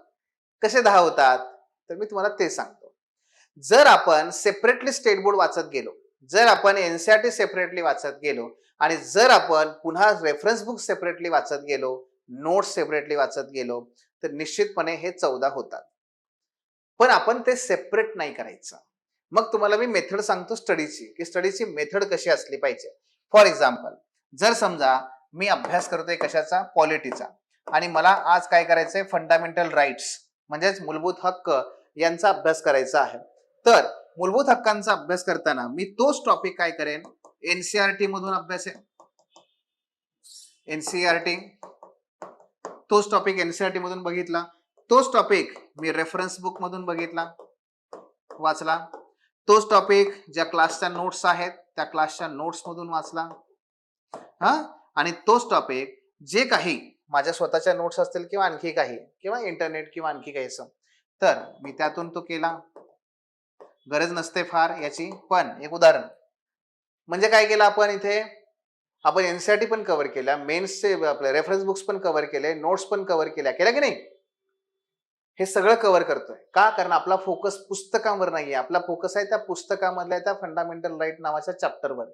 कसे 10 होतात? तर मी तुम्हाला ते सांगतो. जर आपण सेपरेटली स्टेट बोर्ड वाचत गेलो, जर आपण एनसीईआरटी सेपरेटली वाचत गेलो आणि जर आपण पुन्हा रेफरन्स बुक सेपरेटली वाचत गेलो, नोट्स सेपरेटली वाचत गेलो, तर निश्चितपणे हे 14 होतात. पण आपण ते सेपरेट नाही करायचं. मग तुम्हाला मी मेथड सांगतो स्टडीची, की स्टडीची मेथड कशी असली पाहिजे. फॉर एक्झाम्पल, जर समजा मी अभ्यास करतोय कशाचा? पॉलिटीचा, आणि मला आज काय करायचंय? फंडामेंटल राईट्स म्हणजेच मूलभूत हक्क यांचा अभ्यास करायचा आहे. तर मूलभूत हक्कांचा अभ्यास करताना मी तोच टॉपिक काय करेन? एनसीईआरटी मधून अभ्यास आहे. एनसीईआरटी तोच टॉपिक एनसीईआरटी मधून बघितला, तोच टॉपिक मी रेफरन्स बुक मधून बघितला, वाचला, तोच टॉपिक ज्या क्लासच्या नोट्स आहेत त्या क्लासच्या नोट्स मधून वाचला, आणि तोच टॉपिक जे काही माझ्या स्वतःच्या नोट्स असतील किंवा आणखी काही किंवा इंटरनेट किंवा आणखी काही असं, तर मी त्यातून तो केला. गरज नसते फार याची, पण एक उदाहरण म्हणजे काय केलं आपण इथे? आपण एनसीईआरटी पण कव्हर केल्या, मेन्सचे आपले रेफरन्स बुक्स पण कव्हर केले, नोट्स पण कव्हर केल्या की नाही? हे सगळं कव्हर करतोय का? कारण आपला फोकस पुस्तकांवर नाहीये, आपला फोकस आहे त्या पुस्तकामधल्या त्या फंडामेंटल राईट नावाच्या चॅप्टरवर.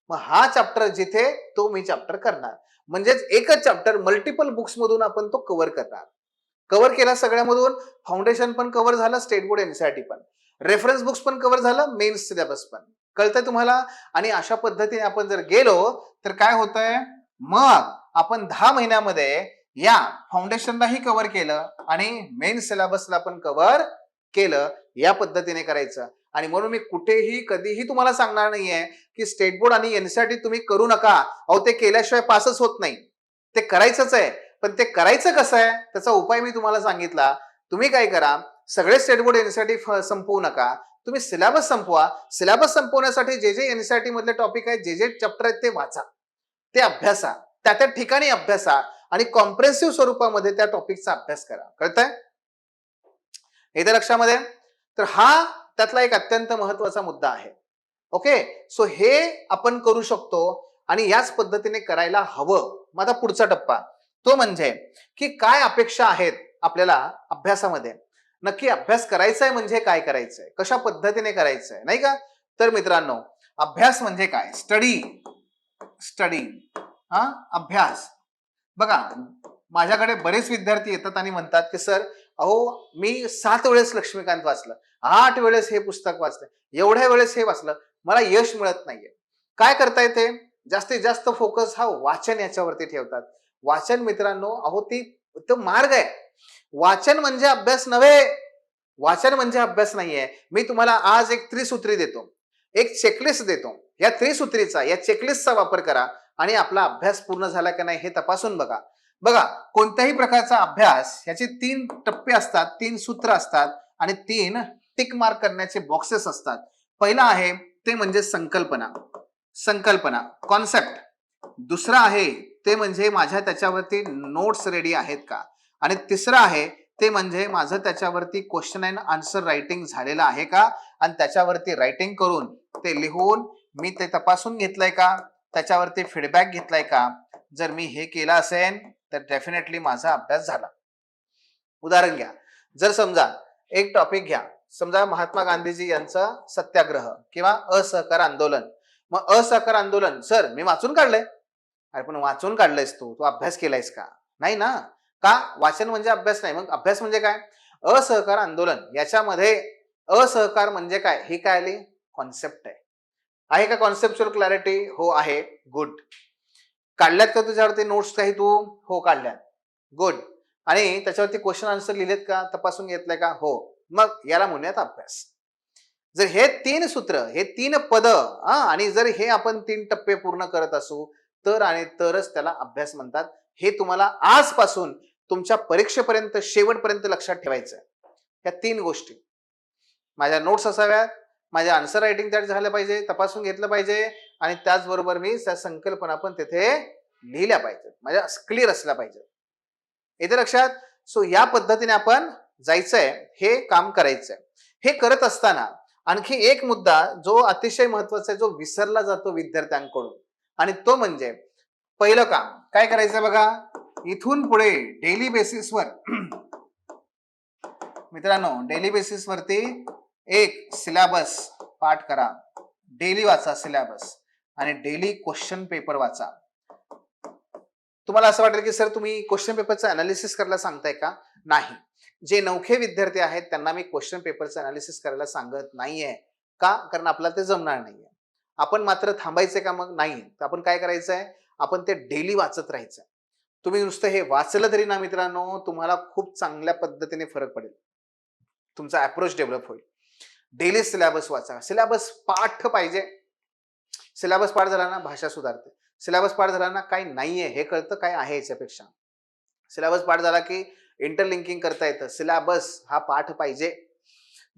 मग हा चॅप्टर जिथे तो मी चॅप्टर करणार, म्हणजेच एकच चॅप्टर मल्टिपल बुक्स मधून आपण तो कव्हर करणार. कव्हर केला सगळ्यामधून. फाउंडेशन पण कव्हर झालं, स्टेट बोर्ड एनसीईआरटी पण, रेफरन्स बुक्स पण कव्हर झालं, मेन्स सिलेबस पण. कळतंय तुम्हाला? आणि अशा पद्धतीने आपण जर गेलो तर काय होतंय? मग आपण 10 महिन्यामध्ये या फाउंडेशनलाही कव्हर केलं आणि मेन सिलेबसला पण कव्हर केलं. या पद्धतीने करायचं. आणि म्हणून मी कुठेही कधीही तुम्हाला सांगणार नाहीये की स्टेट बोर्ड आणि एनसीईआरटी तुम्ही करू नका. अहो ते केल्याशिवाय पासच होत नाही. ते करायचंच आहे. पण ते करायचं कसं आहे त्याचा उपाय मी तुम्हाला सांगितला. तुम्ही काय करा, सगळे स्टेट बोर्ड एनसीईआरटी संपवू नका, तुम्ही सिलेबस संपवा. सिलेबस संपवण्यासाठी जे जे एनसीईआरटी मधले टॉपिक आहेत, जे जे चॅप्टर आहेत ते वाचा, ते अभ्यासा, त्या त्या ठिकाणी अभ्यासा आणि कॉम्प्रेहेन्सिव्ह स्वरूपामध्ये त्या टॉपिकचा अभ्यास करा. कळतंय? येते लक्षामध्ये? तर हा त्यातला एक अत्यंत महत्वाचा मुद्दा आहे. ओके. सो हे आपण करू शकतो आणि याच पद्धतीने करायला हवं. माझा पुढचा टप्पा तो म्हणजे की काय अपेक्षा आहेत आपल्याला अभ्यासामध्ये. नक्की अभ्यास करायचा आहे म्हणजे काय करायचंय, कशा पद्धतीने करायचंय, नाही का? तर मित्रांनो, अभ्यास म्हणजे काय? स्टडी. स्टडी हा अभ्यास. बघा, माझ्याकडे बरेच विद्यार्थी येतात आणि म्हणतात की सर, अहो मी 7 वेळेस लक्ष्मीकांत वाचलं, 8 वेळेस हे पुस्तक वाचलं, एवढ्या वेळेस हे वाचलं, मला यश मिळत नाहीये. काय करता येते? जास्तीत जास्त फोकस हा वाचन याच्यावरती ठेवतात. वाचन मित्रांनो, अहो तो मार्ग आहे. वाचन म्हणजे अभ्यास नव्हे. वाचन म्हणजे अभ्यास नाहीये. मी तुम्हाला आज एक त्रिसूत्री देतो, एक चेकलिस्ट देतो. या त्रिसूत्रीचा, या चेकलिस्टचा वापर करा आणि आपला अभ्यास पूर्ण झाला की नाही हे तपासून बघा. बघा, कोणत्याही प्रकारचा अभ्यास याचे 3 टप्पे असतात, 3 सूत्र असतात आणि 3 टिक मार्क करण्याचे बॉक्सेस असतात. पहिला आहे ते म्हणजे संकल्पना. संकल्पना, कॉन्सेप्ट. दुसरा आहे ते म्हणजे माझ्या त्याच्यावरती नोट्स रेडी आहेत का, आणि तिसरं आहे ते म्हणजे माझं त्याच्यावरती क्वेश्चन अँड आन्सर रायटिंग झालेलं आहे का, आणि त्याच्यावरती रायटिंग करून ते लिहून मी ते तपासून घेतलंय का, त्याच्यावरती फीडबॅक घेतलाय का. जर मी हे केलं असेल तर डेफिनेटली माझा अभ्यास झाला. उदाहरण घ्या, जर समजा एक टॉपिक घ्या, समजा महात्मा गांधीजी यांचा सत्याग्रह किंवा असहकार आंदोलन. मग असहकार आंदोलन सर मी वाचून काढलंय. अरे पण वाचून काढलंयस तू अभ्यास केलायस का? नाही ना. का? वाचन म्हणजे अभ्यास नाही. मग अभ्यास म्हणजे काय? असहकार आंदोलन याच्यामध्ये असहकार म्हणजे काय ही काय आली? कॉन्सेप्ट आहे का? Conceptual clarity? हो आहे. गुड. काढल्यात का तुझ्यावरती नोट्स काही तू? हो काढल्यात. गुड. आणि त्याच्यावरती क्वेश्चन आन्सर लिहिलेत का? तपासून घेतलंय का? हो. मग याला म्हणूयात अभ्यास. जर हे 3 सूत्र, हे 3 पद आणि जर हे आपण 3 टप्पे पूर्ण करत असू तर आणि तरच त्याला अभ्यास म्हणतात. हे तुम्हाला आजपासून तुमच्या परीक्षेपर्यंत शेवटपर्यंत लक्षात ठेवायचं. या 3 गोष्टी माझ्या नोट्स असाव्यात, माझ्या आन्सर रायटिंग त्यात झालं पाहिजे, तपासून घेतलं पाहिजे आणि त्याचबरोबर मी त्या संकल्पना पण तिथे लिहिल्या पाहिजेत, माझ्या क्लिअर असल्या पाहिजे. येते लक्षात? सो या पद्धतीने आपण जायचंय, हे काम करायचंय. हे करत असताना आणखी एक मुद्दा जो अतिशय महत्वाचा आहे, जो विसरला जातो विद्यार्थ्यांकडून, आणि तो म्हणजे पहिलं काम काय करायचं बघा. इथून पुढे डेली बेसिसवर मित्रांनो, डेली बेसिसवरती एक सिलेबस पाठ करा. डेली वाचा सिलेबस आणि डेली क्वेश्चन पेपर वाचा. तुम्हाला असं वाटेल की सर तुम्ही क्वेश्चन पेपरचं अनालिसिस करायला सांगताय का? नाही. जे नवखे विद्यार्थी आहेत त्यांना मी क्वेश्चन पेपरचं अनालिसिस करायला सांगत नाहीये. का? कारण आपल्याला ते जमणार नाहीये. आपण मात्र थांबायचंय का? मग नाही. तर आपण काय करायचंय? आपण ते डेली वाचत राहायचंय. तुम्ही नुसतं हे वाचलं तरी ना मित्रांनो, तुम्हाला खूप चांगल्या पद्धतीने फरक पडेल. तुमचा अप्रोच डेव्हलप होईल. डेली सिलेबस वाचा. सिलेबस पाठ पाहिजे. सिलेबस पाठ झाला ना भाषा सुधारते. सिलेबस पाठ झाला ना काही नाहीये हे कळतं, काय आहे याच्यापेक्षा. सिलेबस पाठ झाला की इंटरलिंकिंग करता येतं. सिलेबस हा पाठ पाहिजे,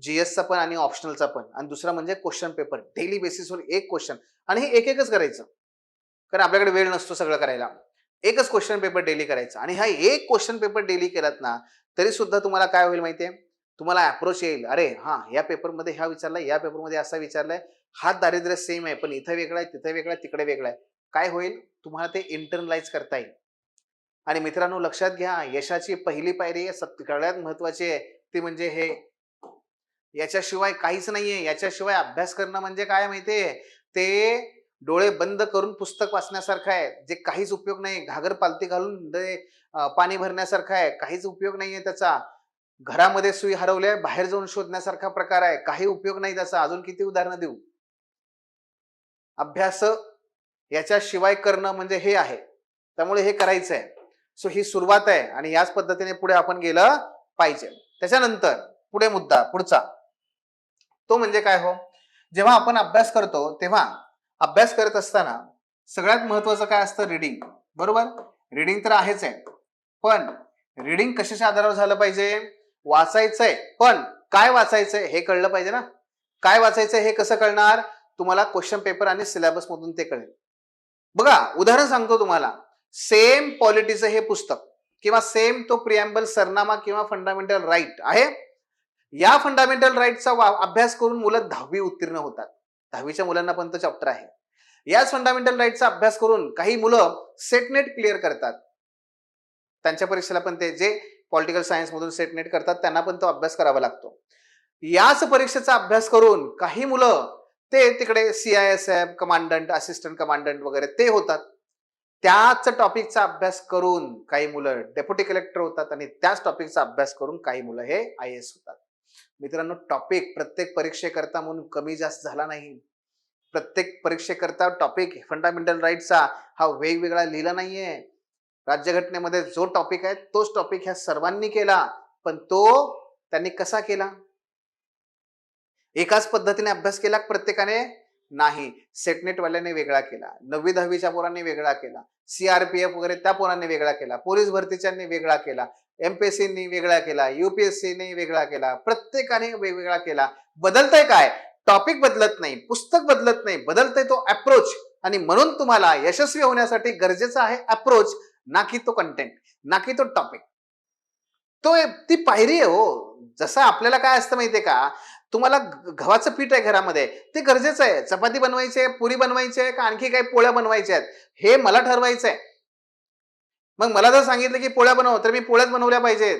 जीएसचा पण आणि ऑप्शनलचा पण. आणि दुसरा म्हणजे क्वेश्चन पेपर डेली बेसिसवर एक क्वेश्चन, आणि हे एकच करायचं, कारण आपल्याकडे वेळ नसतो सगळं करायला. एकच क्वेश्चन पेपर डेली करायचा, आणि हा एक क्वेश्चन पेपर डेली केलात ना तरी सुद्धा तुम्हाला काय होईल माहितीये? तुम्हाला अप्रोच येईल. अरे हा, या पेपरमध्ये ह्या विचारलाय, या पेपरमध्ये असा विचारलाय, हात दारिद्र्य सेम आहे पण इथं वेगळा आहे, तिथं वेगळा आहे, तिकडे वेगळा आहे. काय होईल? तुम्हाला ते इंटरनलाइज करता येईल. आणि मित्रांनो लक्षात घ्या, यशाची पहिली पायरी सगळ्यात महत्वाची आहे ती म्हणजे हे. याच्याशिवाय काहीच नाहीये. याच्याशिवाय अभ्यास करणं म्हणजे काय माहितीये? ते डोळे बंद करून पुस्तक वाचण्यासारखं आहे, जे काहीच उपयोग नाही. घागर पालती घालून पाणी भरण्यासारखं आहे, काहीच उपयोग नाहीये त्याचा. घरामध्ये सुई हरवल्या, बाहेर जाऊन शोधण्यासारखा प्रकार आहे, काही उपयोग नाही त्याचा. अजून किती उदाहरणं देऊ? अभ्यास याच्याशिवाय करणं म्हणजे हे आहे. त्यामुळे हे करायचं आहे. सो ही सुरुवात आहे आणि याच पद्धतीने पुढे आपण गेलं पाहिजे. त्याच्यानंतर पुढे मुद्दा पुढचा तो म्हणजे काय हो? जेव्हा आपण अभ्यास करतो तेव्हा अभ्यास करत असताना सगळ्यात महत्वाचं काय असतं? रीडिंग. बरोबर? रीडिंग तर आहेच आहे, पण रीडिंग कशाच्या आधारावर झालं पाहिजे? वाचायचंय, पण काय वाचायचंय हे कळलं पाहिजे ना. काय वाचायचंय हे कसं कळणार? तुम्हाला क्वेश्चन पेपर आणि सिलेबस मधून ते कळेल. बघा उदाहरण सांगतो तुम्हाला. सेम पॉलिटीचं हे पुस्तक किंवा सेम तो प्रिएम्बल सरनामा किंवा फंडामेंटल राईट आहे. या फंडामेंटल राईटचा अभ्यास करून मुलं 10वी उत्तीर्ण होतात. 10वीच्या मुलांना पण तो चॅप्टर आहे. याच फंडामेंटल राईटचा अभ्यास करून काही मुलं सेट नेट क्लिअर करतात. त्यांच्या परीक्षेला पण ते जे पॉलिटिकल सायन्स मधून सेट नेट करतात त्यांना पण तो अभ्यास करावा लागतो. याच परीक्षेचा अभ्यास करून काही मुलं ते तिकडे CISF कमांडंट, असिस्टंट कमांडंट वगैरे ते होतात. त्याच टॉपिकचा अभ्यास करून काही मुलं डेप्युटी कलेक्टर होतात आणि त्याच टॉपिकचा अभ्यास करून काही मुलं हे IAS होतात. मित्रांनो, टॉपिक प्रत्येक परीक्षेकरता म्हणून कमी जास्त झाला नाही. प्रत्येक परीक्षेकरता टॉपिक फंडामेंटल राईटचा हा वेगवेगळा लिहिला नाहीये. राज्यघटनेमध्ये जो टॉपिक आहे तोच टॉपिक ह्या सर्वांनी केला, पण तो त्यांनी कसा केला? एकाच पद्धतीने अभ्यास केला प्रत्येकाने? नाही. सेटनेट वाल्याने वेगळा केला, 9वी 10वीच्या पोरांनी वेगळा केला, CRPF वगैरे त्या पोरांनी वेगळा केला, पोलीस भरतीच्यांनी वेगळा केला, MPSCनी वेगळा केला, UPSCने वेगळा केला, प्रत्येकाने वेगवेगळा केला. बदलतंय काय? टॉपिक बदलत नाही, पुस्तक बदलत नाही, बदलतंय तो अप्रोच. आणि म्हणून तुम्हाला यशस्वी होण्यासाठी गरजेचा आहे अप्रोच, ना की तो कंटेंट, ना की तो टॉपिक. तो ती पायरी आहे हो. जसं आपल्याला काय असतं माहितीये का, तुम्हाला गव्हाचं पीठ आहे घरामध्ये, ते गरजेचं आहे. चपाती बनवायची आहे, पुरी बनवायची आहे, का आणखी काही पोळ्या बनवायच्या आहेत, हे मला ठरवायचं आहे. मग मला जर सांगितलं की पोळ्या बनव, तर मी पोळ्याच बनवल्या पाहिजेत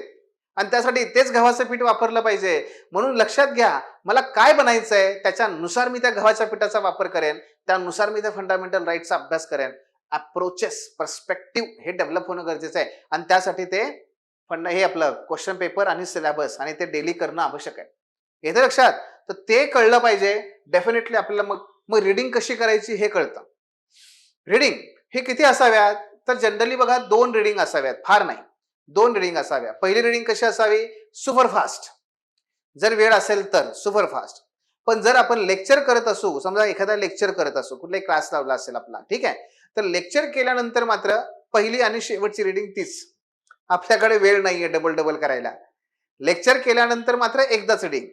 आणि त्यासाठी तेच गव्हाचं पीठ वापरलं पाहिजे. म्हणून लक्षात घ्या, मला काय बनायचंय त्याच्यानुसार मी त्या गव्हाच्या पिठाचा वापर करेन, त्यानुसार मी त्या फंडामेंटल राईटचा अभ्यास करेन. अप्रोचेस, पर्स्पेक्टिव्ह हे डेव्हलप होणं गरजेचं आहे आणि त्यासाठी ते हे आपलं क्वेश्चन पेपर आणि सिलेबस आणि ते डेली करणं आवश्यक आहे. येतं लक्षात? तर ते कळलं पाहिजे. डेफिनेटली आपल्याला मग मग रीडिंग कशी करायची हे कळतं. रीडिंग हे किती असाव्यात? तर जनरली बघा 2 रीडिंग असाव्यात, फार नाही. 2 रीडिंग असाव्या. पहिली रीडिंग कशी असावी? सुपरफास्ट. जर वेळ असेल तर सुपरफास्ट. पण जर आपण लेक्चर करत असू, समजा एखादा लेक्चर करत असू, कुठलाही क्लास लावला असेल आपला, ठीक आहे, तर लेक्चर केल्यानंतर मात्र पहिली आणि शेवटची रीडिंग तीच. आपल्याकडे वेळ नाहीये डबल डबल करायला. लेक्चर केल्यानंतर मात्र एकदाच रीडिंग,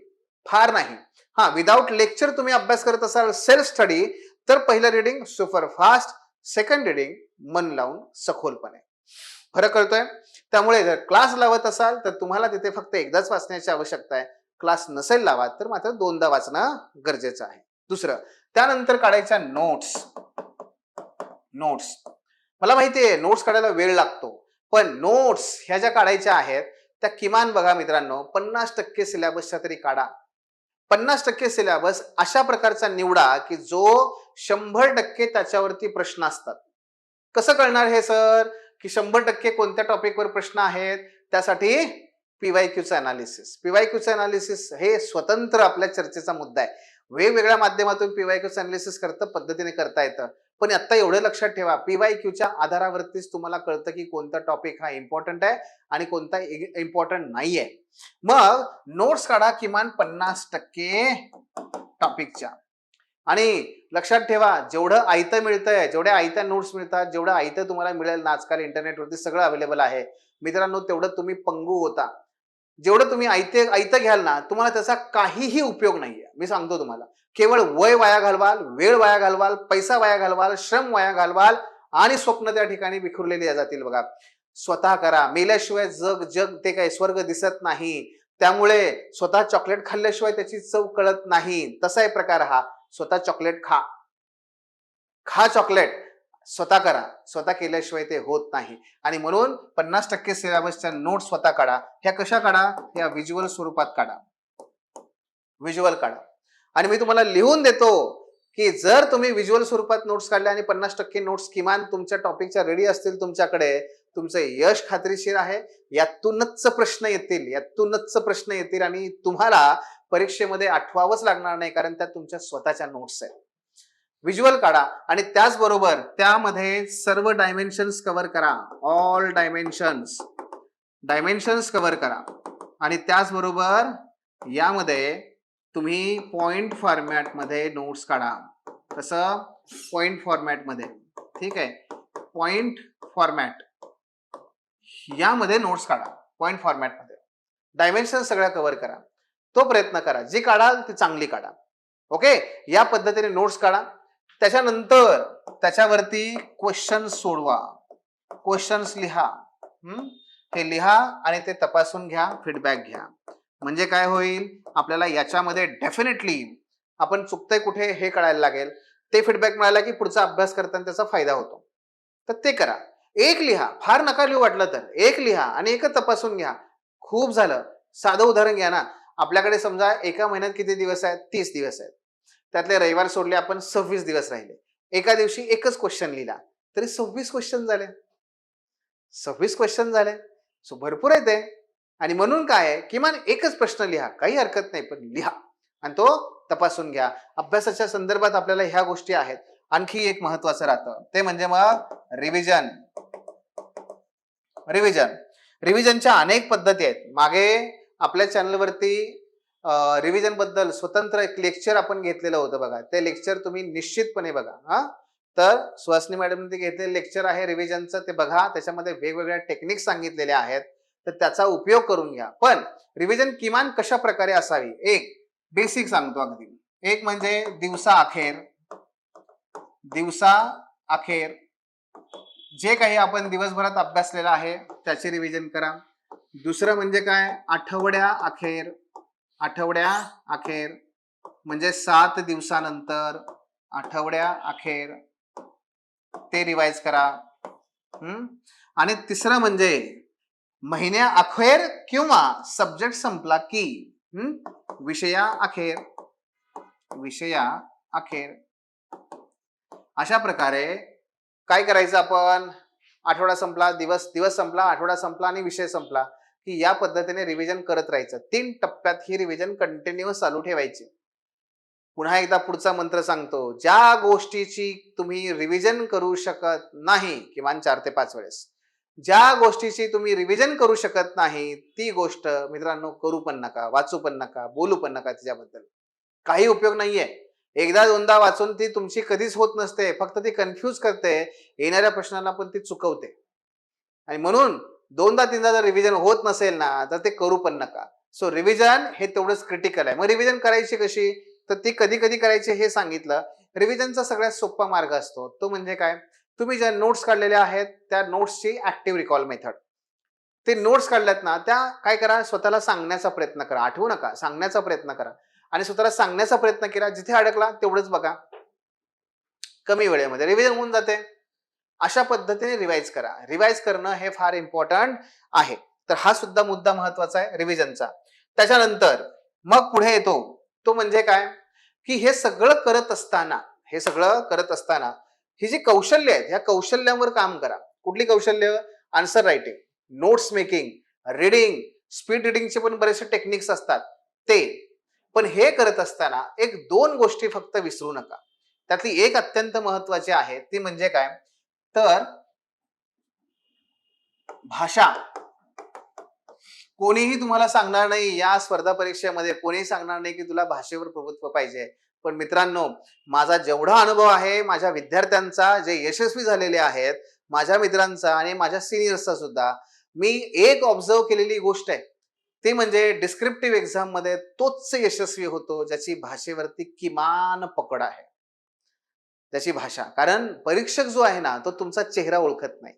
फार नाही. हा, विदाउट लेक्चर तुम्ही अभ्यास करत असाल, सेल्फ स्टडी, तर पहिलं रीडिंग सुपरफास्ट, सेकंड रीडिंग मन लावून सखोलपणे. फरक कळतोय? त्यामुळे जर क्लास लावत असाल तर तुम्हाला तिथे फक्त एकदाच वाचण्याची आवश्यकता आहे. क्लास नसेल लावत तर मात्र 2दा वाचणं गरजेचं आहे. दुसरं, त्यानंतर काढायच्या नोट्स. नोट्स मला माहितीये नोट्स काढायला वेळ लागतो, पण नोट्स ह्या ज्या काढायच्या आहेत त्या किमान बघा मित्रांनो 50% सिलेबसच्या तरी काढा. 50% सिलेबस अशा प्रकारचा निवडा की जो 100% त्याच्यावरती प्रश्न असतात. कसं कळणार हे सर की 100% कोणत्या टॉपिकवर प्रश्न आहेत? त्यासाठी PYQचं अनालिसिस. PYQचं अनालिसिस हे स्वतंत्र आपल्या चर्चेचा मुद्दा आहे. वेगवेगळ्या माध्यमातून PYQचं अनालिसिस पद्धतीने करता येतं. पण आता एवढं लक्षात ठेवा, PYQच्या आधारावरतीच तुम्हाला कळतं की कोणता टॉपिक हा इम्पॉर्टंट आहे आणि कोणता इम्पॉर्टंट नाहीये. मग नोट्स काढा किमान 50% टॉपिकच्या. आणि लक्षात ठेवा, जेवढं आयतं मिळतंय, जेवढ्या आयत्या नोट्स मिळतात, जेवढं आयतं तुम्हाला मिळेल ना, आजकाल इंटरनेटवरती सगळं अवेलेबल आहे मित्रांनो, तेवढं तुम्ही पंगू होता. जेवढं तुम्ही आयतं घ्याल ना, तुम्हाला त्याचा काहीही उपयोग नाहीये. मी सांगतो तुम्हाला, केवळ वय वाया घालवाल, वेळ वाया घालवाल, पैसा वाया घालवाल, श्रम वाया घालवाल आणि स्वप्न त्या ठिकाणी विखुरलेली जातील. बघा, स्वतः करा. मेल्याशिवाय जग ते काय स्वर्ग दिसत नाही. त्यामुळे स्वतः चॉकलेट खाल्ल्याशिवाय त्याची चव कळत नाही. तसा आहे प्रकार हा. स्वतः चॉकलेट खा, खा चॉकलेट, स्वतः करा. स्वतः केल्याशिवाय ते होत नाही. आणि म्हणून 50% सिलेबसच्या नोट स्वतः काढा. ह्या कशा काढा? ह्या व्हिज्युअल स्वरूपात काढा. व्हिज्युअल काढा. आणि मी तुम्हाला लिहून देतो की जर तुम्ही व्हिज्युअल स्वरूपात नोट्स काढल्या आणि 50% नोट्स किमान तुमच्या टॉपिकच्या रेडी असतील तुमच्याकडे, तुमचं यश खात्रीशीर आहे. यातूनच प्रश्न येतील, यातूनच प्रश्न येतील आणि तुम्हाला परीक्षेमध्ये आठवावंच लागणार नाही, कारण त्या तुमच्या स्वतःच्या नोट्स आहेत. व्हिज्युअल काढा आणि त्याचबरोबर त्यामध्ये सर्व डायमेन्शन्स कव्हर करा. ऑल डायमेन्शन्स कव्हर करा. आणि त्याचबरोबर यामध्ये तुम्ही पॉइंट फॉर्मॅट मध्ये नोट्स काढा. कसं? पॉइंट फॉर्मॅट मध्ये. ठीक आहे, पॉइंट फॉर्मॅट यामध्ये नोट्स काढा. पॉइंट फॉर्मॅट मध्ये डायमेन्शन सगळ्या कव्हर करा. तो प्रयत्न करा. जी काढाल ती चांगली काढा. ओके, या पद्धतीने नोट्स काढा. त्याच्यानंतर त्याच्यावरती क्वेश्चन सोडवा, क्वेश्चन्स लिहा. हे लिहा आणि ते तपासून घ्या, फीडबॅक घ्या. म्हणजे काय होईल? आपल्याला याच्यामध्ये डेफिनेटली आपण चुकतंय कुठे हे कळायला लागेल. ते फीडबॅक मिळाला की पुढचा अभ्यास करताना त्याचा फायदा होतो. तर ते करा. एक लिहा, फार नका लिहू वाटलं तर. एक लिहा आणि एकच तपासून घ्या. खूप झालं. साधं उदाहरण घ्या ना. आपल्याकडे समजा एका महिन्यात किती दिवस आहेत? 30 दिवस आहेत. त्यातले रविवार सोडले आपण 26 दिवस राहिले. एका दिवशी एकच क्वेश्चन लिहिला, तरी 26 क्वेश्चन झाले. 26 क्वेश्चन झाले. सो भरपूर आहे ते. आणि म्हणून काय आहे, किमान एकच प्रश्न लिहा. काही हरकत नाही, पण लिहा आणि तो तपासून घ्या. अभ्यासाच्या संदर्भात आपल्याला ह्या गोष्टी आहेत. आणखी एक महत्वाचं राहतं, ते म्हणजे मग रिव्हिजन. रिव्हिजन रिव्हिजनच्या अनेक पद्धती आहेत. मागे आपल्या चॅनलवरती रिव्हिजन बद्दल स्वतंत्र एक लेक्चर आपण घेतलेलं होतं बघा. ते लेक्चर तुम्ही निश्चितपणे बघा. तर सुहासिनी मॅडम घेतलेलं लेक्चर आहे रिव्हिजनचं, ते बघा. त्याच्यामध्ये वेगवेगळ्या टेक्निक सांगितलेल्या आहेत, तर त्याचा उपयोग करून घ्या. पण रिव्हिजन किमान कशा प्रकारे असावी, एक बेसिक सांगतो अगदी. एक म्हणजे दिवसा अखेर जे काही आपण दिवसभरात अभ्यासलेलं आहे त्याची रिव्हिजन करा. दुसरं म्हणजे काय, आठवड्या अखेर म्हणजे 7 दिवसानंतर आठवड्या अखेर ते रिवाइज करा. आणि तिसरं म्हणजे महिन्या अखेर किंवा सब्जेक्ट संपला की विषया अखेर अशा प्रकारे काय करायचं आपण, आठवडा संपला, दिवस संपला, आठवडा संपला आणि विषय संपला की या पद्धतीने रिव्हिजन करत राहायचं. 3 टप्प्यात ही रिव्हिजन कंटिन्यूअस चालू ठेवायची. पुन्हा एकदा पुढचा मंत्र सांगतो, ज्या गोष्टीची तुम्ही रिव्हिजन करू शकत नाही किमान 4 ते 5 वेळेस, ज्या गोष्टीची तुम्ही रिव्हिजन करू शकत नाही ती गोष्ट मित्रांनो करू पण नका, वाचू पण नका, बोलू पण नका तिच्याबद्दल. काही उपयोग नाहीये. एकदा दोनदा वाचून ती तुमची कधीच होत नसते, फक्त ती कन्फ्यूज करते, येणाऱ्या प्रश्नांना पण ती चुकवते. आणि म्हणून दोनदा तीनदा जर रिव्हिजन होत नसेल ना, तर ते करू पण नका. सो रिव्हिजन हे तेवढंच क्रिटिकल आहे. मग रिव्हिजन करायची कशी, तर ती कधी कधी करायची हे सांगितलं. रिव्हिजनचा सगळ्यात सोपा मार्ग असतो, तो म्हणजे काय, तुम्ही ज्या नोट्स काढलेल्या आहेत त्या नोट्सची ऍक्टिव्ह रिकॉल मेथड. ते नोट्स काढल्यात ना, त्या काय करा, स्वतःला सांगण्याचा प्रयत्न करा. आठवू नका, सांगण्याचा प्रयत्न करा. आणि स्वतःला सांगण्याचा प्रयत्न केला, जिथे अडकला तेवढंच बघा, कमी वेळेमध्ये रिव्हिजन होऊन जाते. अशा पद्धतीने रिवाइज करा. रिवाइज करणं हे फार इम्पॉर्टंट आहे. तर हा सुद्धा मुद्दा महत्वाचा आहे रिव्हिजनचा. त्याच्यानंतर मग पुढे येतो तो म्हणजे काय, की हे सगळं करत असताना ही जी कौशल्य आहेत, ह्या कौशल्यावर काम करा. कुठली कौशल्य, answer writing, notes making, reading, speed रिडिंगचे पण बरेचसे टेक्निक्स असतात ते. पण हे करत असताना एक 2 गोष्टी फक्त विसरू नका. त्यातली एक अत्यंत महत्वाची आहे, ती म्हणजे काय, तर भाषा. कोणीही तुम्हाला सांगणार नाही या स्पर्धा परीक्षेमध्ये, कोणीही सांगणार नाही की तुला भाषेवर प्रभुत्व पाहिजे. पण मित्रांनो, माझा जेवढा अनुभव आहे, माझ्या विद्यार्थ्यांचा जे यशस्वी झालेले आहेत, माझ्या मित्रांचा आणि माझ्या सिनियर्सचा सुद्धा, मी एक ऑब्झर्व केलेली गोष्ट आहे, ती म्हणजे डिस्क्रिप्टिव्ह एक्झाम मध्ये तोच यशस्वी होतो ज्याची भाषेवरती किमान पकड आहे, त्याची भाषा. कारण परीक्षक जो आहे ना, तो तुमचा चेहरा ओळखत नाही.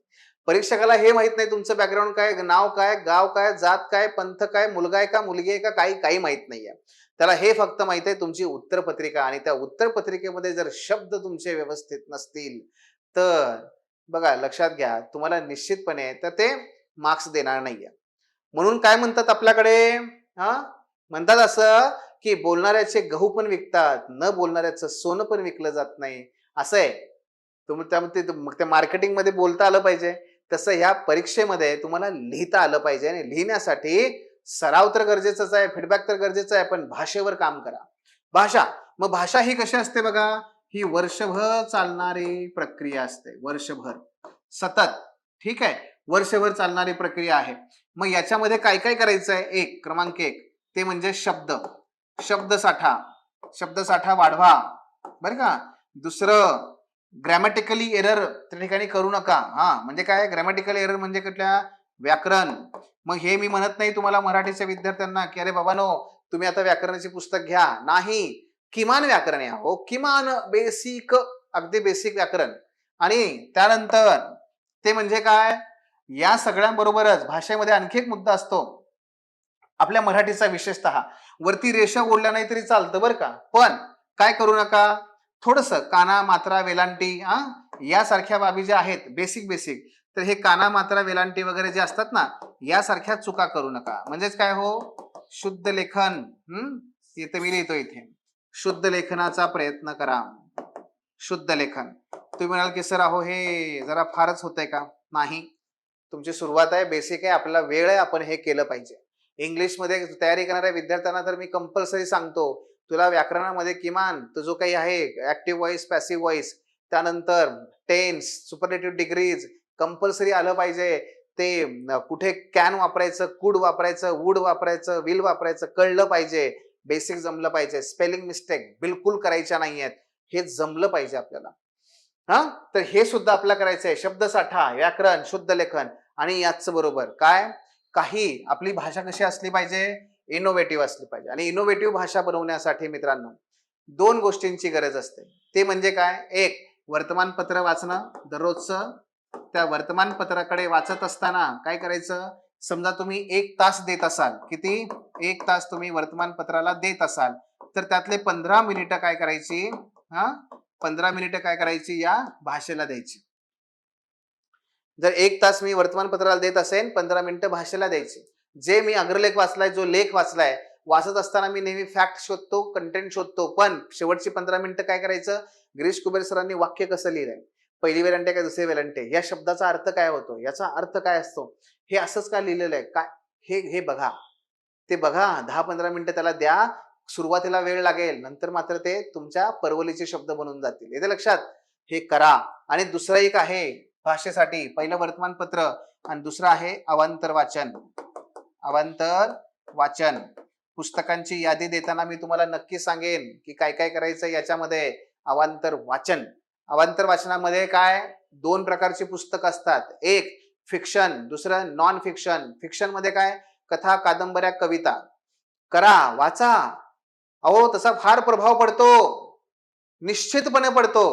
परीक्षकाला हे माहित नाही तुमचं बॅकग्राऊंड काय, नाव काय, गाव काय, जात काय, पंथ काय, मुलगा आहे का, मुलगी आहे का, काही माहित नाहीये. त्याला हे फक्त माहित आहे तुमची उत्तरपत्रिका. आणि त्या उत्तरपत्रिकेमध्ये जर शब्द तुमचे व्यवस्थित नसतील तर बघा, लक्षात घ्या, तुम्हाला निश्चितपणे तर ते मार्क्स देणार नाहीये. म्हणून काय म्हणतात आपल्याकडे, म्हणतात असं की बोलणाऱ्याचे गहू पण विकतात, न बोलणाऱ्याचं सोनं पण विकलं जात नाही. असं आहे. तुम्ही त्या मार्केटिंग मध्ये बोलता आलं पाहिजे, तसं ह्या परीक्षेमध्ये तुम्हाला लिहिता आलं पाहिजे. आणि लिहिण्यासाठी सराव तर गरजेचाच आहे, फीडबॅक तर गरजेचं आहे, पण भाषेवर काम करा. भाषा, मग भाषा ही कशी असते बघा, ही वर्षभर चालणारी प्रक्रिया असते. वर्षभर सतत, ठीक आहे, वर्षभर चालणारी प्रक्रिया आहे. मग याच्यामध्ये काय काय करायचं आहे, क्रमांक 1 ते म्हणजे शब्दसाठा वाढवा, बरं का. दुसरं, ग्रॅमॅटिकली एरर त्या ठिकाणी करू नका. म्हणजे काय, ग्रॅमॅटिकल एरर म्हणजे कुठल्या, व्याकरण. मग हे मी म्हणत नाही तुम्हाला मराठीच्या विद्यार्थ्यांना की अरे बाबानो तुम्ही आता व्याकरणाचे पुस्तक घ्या, नाही. किमान व्याकरण या, हो, किमान बेसिक, अगदी बेसिक व्याकरण. आणि त्यानंतर ते म्हणजे काय, या सगळ्यांबरोबरच भाषेमध्ये आणखी एक मुद्दा असतो आपल्या मराठीचा, विशेषतः वरती रेषा ओढल्या नाही तरी चालतं बरं का, पण काय करू नका, थोडस काना मात्रा वेलांटी यासारख्या बाबी ज्या आहेत बेसिक बेसिक, तर हे काना मात्रा वेलांटी वगैरे जे असतात ना, यासारख्या चुका करू नका. म्हणजेच काय हो, शुद्ध लेखन. इथे मी लिहितो, इथे शुद्ध लेखनाचा प्रयत्न करा. शुद्ध लेखन. तुम्ही म्हणाल की सर अहो हे जरा फारच होतंय का? नाही, तुमची सुरुवात आहे, बेसिक आहे, आपला वेळ आहे, आपण हे केलं पाहिजे. इंग्लिशमध्ये तयारी करणाऱ्या विद्यार्थ्यांना तर मी कंपल्सरी सांगतो, तुला व्याकरणामध्ये किमान तो जो काही आहे ऍक्टिव्ह व्हॉइस, पॅसिव्ह व्हॉइस, त्यानंतर टेन्स, सुपरलेटिव्ह डिग्रीज कंपल्सरी आलं पाहिजे. ते कुठे कॅन वापरायचं, कुड वापरायचं, वूड वापरायचं, विल वापरायचं कळलं पाहिजे. बेसिक जमलं पाहिजे. स्पेलिंग मिस्टेक बिलकुल करायच्या नाहीयेत, हे जमलं पाहिजे आपल्याला. तर हे सुद्धा आपल्याला करायचंय. शब्दसाठा, व्याकरण, शुद्ध लेखन. आणि याच बरोबर काय, काही आपली भाषा कशी असली पाहिजे, इनोव्हेटिव्ह असली पाहिजे. आणि इनोव्हेटिव्ह भाषा बनवण्यासाठी मित्रांनो 2 गोष्टींची गरज असते. ते म्हणजे काय, एक वर्तमानपत्र वाचणं दररोजचं. त्या वर्तमानपत्राकडे वाचत असताना काय करायचं, समजा तुम्ही 1 तास देत असाल, किती, 1 तास तुम्ही वर्तमानपत्राला देत असाल, तर त्यातले 15 मिनिटं काय करायची, 15 मिनिटं काय करायची, या भाषेला द्यायची. जर 1 तास मी वर्तमानपत्राला देत असेल, 15 मिनिटं भाषेला द्यायची. जे मी अग्रलेख वाचलाय, जो लेख वाचलाय, वाचत असताना मी नेहमी फॅक्ट शोधतो, कंटेंट शोधतो, पण शेवटची 15 मिनिटं काय करायचं, गिरीश कुबेर सरांनी वाक्य कसं लिहिलंय, पहिली वेलांटे काय दुसरी वेलांटे, या शब्दाचा अर्थ काय होतो, याचा अर्थ काय असतो, हे असंच का लिहिलेलं आहे काय, हे हे बघा. ते बघा, 10-15 मिनिटं त्याला द्या. सुरुवातीला वेळ लागेल, नंतर मात्र ते तुमच्या परवलीचे शब्द बनून जातील. येते लक्षात, हे करा. आणि दुसरं एक आहे भाषेसाठी, पहिलं वर्तमानपत्र आणि दुसरं आहे अवांतर वाचन. अवांतर वाचन. पुस्तकांची यादी देताना मी तुम्हाला नक्की सांगेन की काय काय करायचं याच्यामध्ये. अवांतर वाचन. अवांतर वाचनामध्ये काय, 2 प्रकारची पुस्तक असतात. एक फिक्शन, दुसरं नॉन फिक्शन. फिक्शन मध्ये काय, कथा, कादंबऱ्या, कविता. करा, वाचा. अहो तसा फार प्रभाव पडतो, निश्चितपणे पडतो.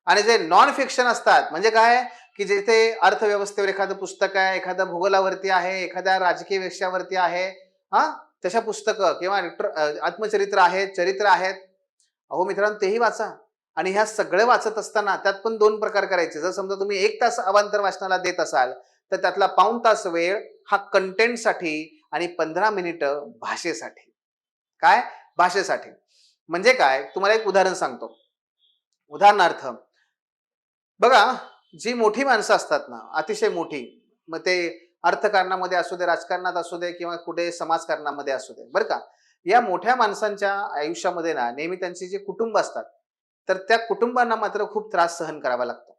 आणि जे नॉन फिक्शन असतात म्हणजे काय, की जिथे अर्थव्यवस्थेवर एखादं पुस्तक आहे, एखाद्या भूगोलावरती आहे, एखाद्या राजकीय विषयावरती आहे, तशा पुस्तकं किंवा आत्मचरित्र आहेत, चरित्र आहेत, अहो मित्रांनो तेही वाचा. आणि ह्या सगळं वाचत असताना त्यात पण 2 प्रकार करायचे. जर समजा तुम्ही 1 तास अवांतर वाचनाला देत असाल, तर त्यातला पाऊण तास वेळ हा कंटेंटसाठी आणि 15 मिनिटं भाषेसाठी. काय, भाषेसाठी. म्हणजे काय, तुम्हाला एक उदाहरण सांगतो. उदाहरणार्थ बघा, जी मोठी माणसं असतात ना, अतिशय मोठी, मग ते अर्थकारणामध्ये असू दे, राजकारणात असू दे, किंवा कुठे समाजकारणामध्ये असू दे, बरं का, या मोठ्या माणसांच्या आयुष्यामध्ये ना नेहमी त्यांची जे कुटुंब असतात, तर त्या कुटुंबांना मात्र खूप त्रास सहन करावा लागतो.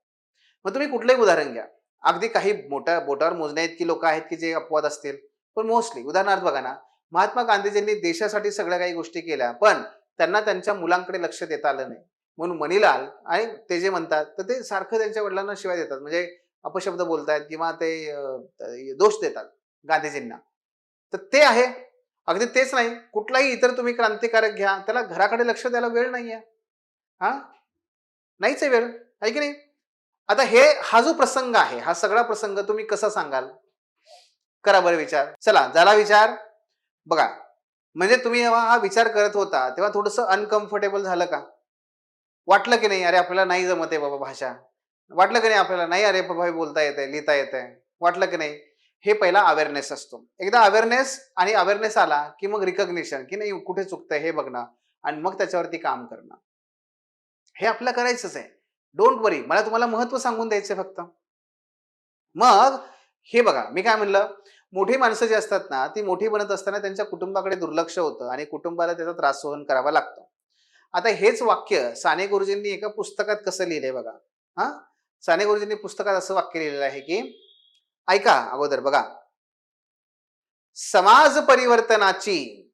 मग तुम्ही कुठलंही उदाहरण घ्या, अगदी काही मोठ्या बोटावर मोजण्या इतकी लोक आहेत की जे अपवाद असतील, पण मोस्टली उदाहरणार्थ बघा ना, महात्मा गांधीजींनी देशासाठी सगळ्या काही गोष्टी केल्या, पण त्यांना त्यांच्या मुलांकडे लक्ष देता आलं नाही. म्हणून मनीलाल आणि ते जे म्हणतात, तर ते सारखं त्यांच्या वडिलांना शिवाय देतात, म्हणजे अपशब्द बोलतायत किंवा ते दोष देतात गांधीजींना. तर ते आहे. अगदी तेच नाही, कुठलाही इतर तुम्ही क्रांतिकारक घ्या, त्याला घराकडे लक्ष द्यायला वेळ नाहीये. हा, नाहीच आहे वेळ, आहे की नाही. आता हा जो प्रसंग आहे, हा सगळा प्रसंग तुम्ही कसा सांगाल, करा बरं विचार. चला झाला विचार. बघा, म्हणजे तुम्ही जेव्हा हा विचार करत होता तेव्हा थोडंसं अनकम्फर्टेबल झालं का, वाटलं की नाही, अरे आपल्याला नाही जमत आहे बाबा भाषा, वाटलं की नाही आपल्याला, नाही अरे बाबा हे बोलता येत आहे, लिहिता येत आहे, वाटलं की नाही. हे पहिला अवेअरनेस असतो. एकदा अवेअरनेस आणि अवेअरनेस आला की मग रिकग्निशन, की नाही कुठे चुकतंय हे बघणं, आणि मग त्याच्यावरती काम करणं. हे आपलं करायचंच आहे. डोंट वरी, मला तुम्हाला महत्व सांगून द्यायचं फक्त. मग हे बघा, मी काय म्हणलं, मोठी माणसं जी असतात ना, ती मोठी बनत असताना त्यांच्या कुटुंबाकडे दुर्लक्ष होतं आणि कुटुंबाला त्याचा त्रास सहन करावा लागतो. आता हेच वाक्य साने गुरुजींनी एका पुस्तकात कसं लिहिलंय बघा. हा, साने गुरुजींनी पुस्तकात असं वाक्य लिहिलेलं आहे की, ऐका अगोदर बघा, समाज परिवर्तनाची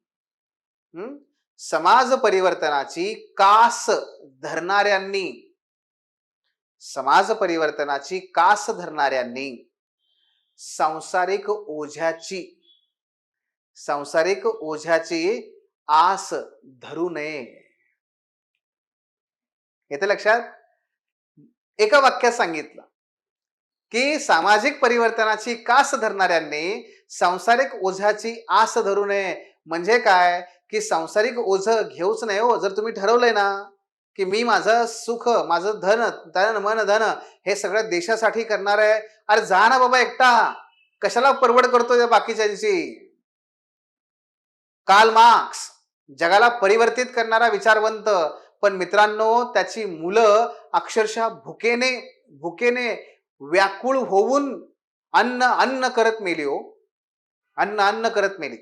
समाज परिवर्तनाची कास धरणाऱ्यांनी, समाज परिवर्तनाची कास धरणाऱ्यांनी सांसारिक ओझ्याची, सांसारिक ओझ्याची आस धरू नये. येते लक्षात. एका वाक्यात सांगितलं की सामाजिक परिवर्तनाची कास धरणाऱ्यांनी सांसारिक ओझ्याची आस धरू नये. म्हणजे काय, की सांसारिक ओझं घेऊच नाही हो. जर तुम्ही ठरवलंय ना, की मी माझं सुख, माझं धन, तन, मन, धन हे सगळं देशासाठी करणार आहे. अरे जा ना बाबा एकटा. कशाला परवड करतोय त्या बाकीच्यांची? कार्ल मार्क्स जगाला परिवर्तित करणारा विचारवंत, पण मित्रांनो त्याची मुलं अक्षरशः भुकेने व्याकुळ होऊन अन्न अन्न करत मेली हो. अन्न अन्न करत मेली.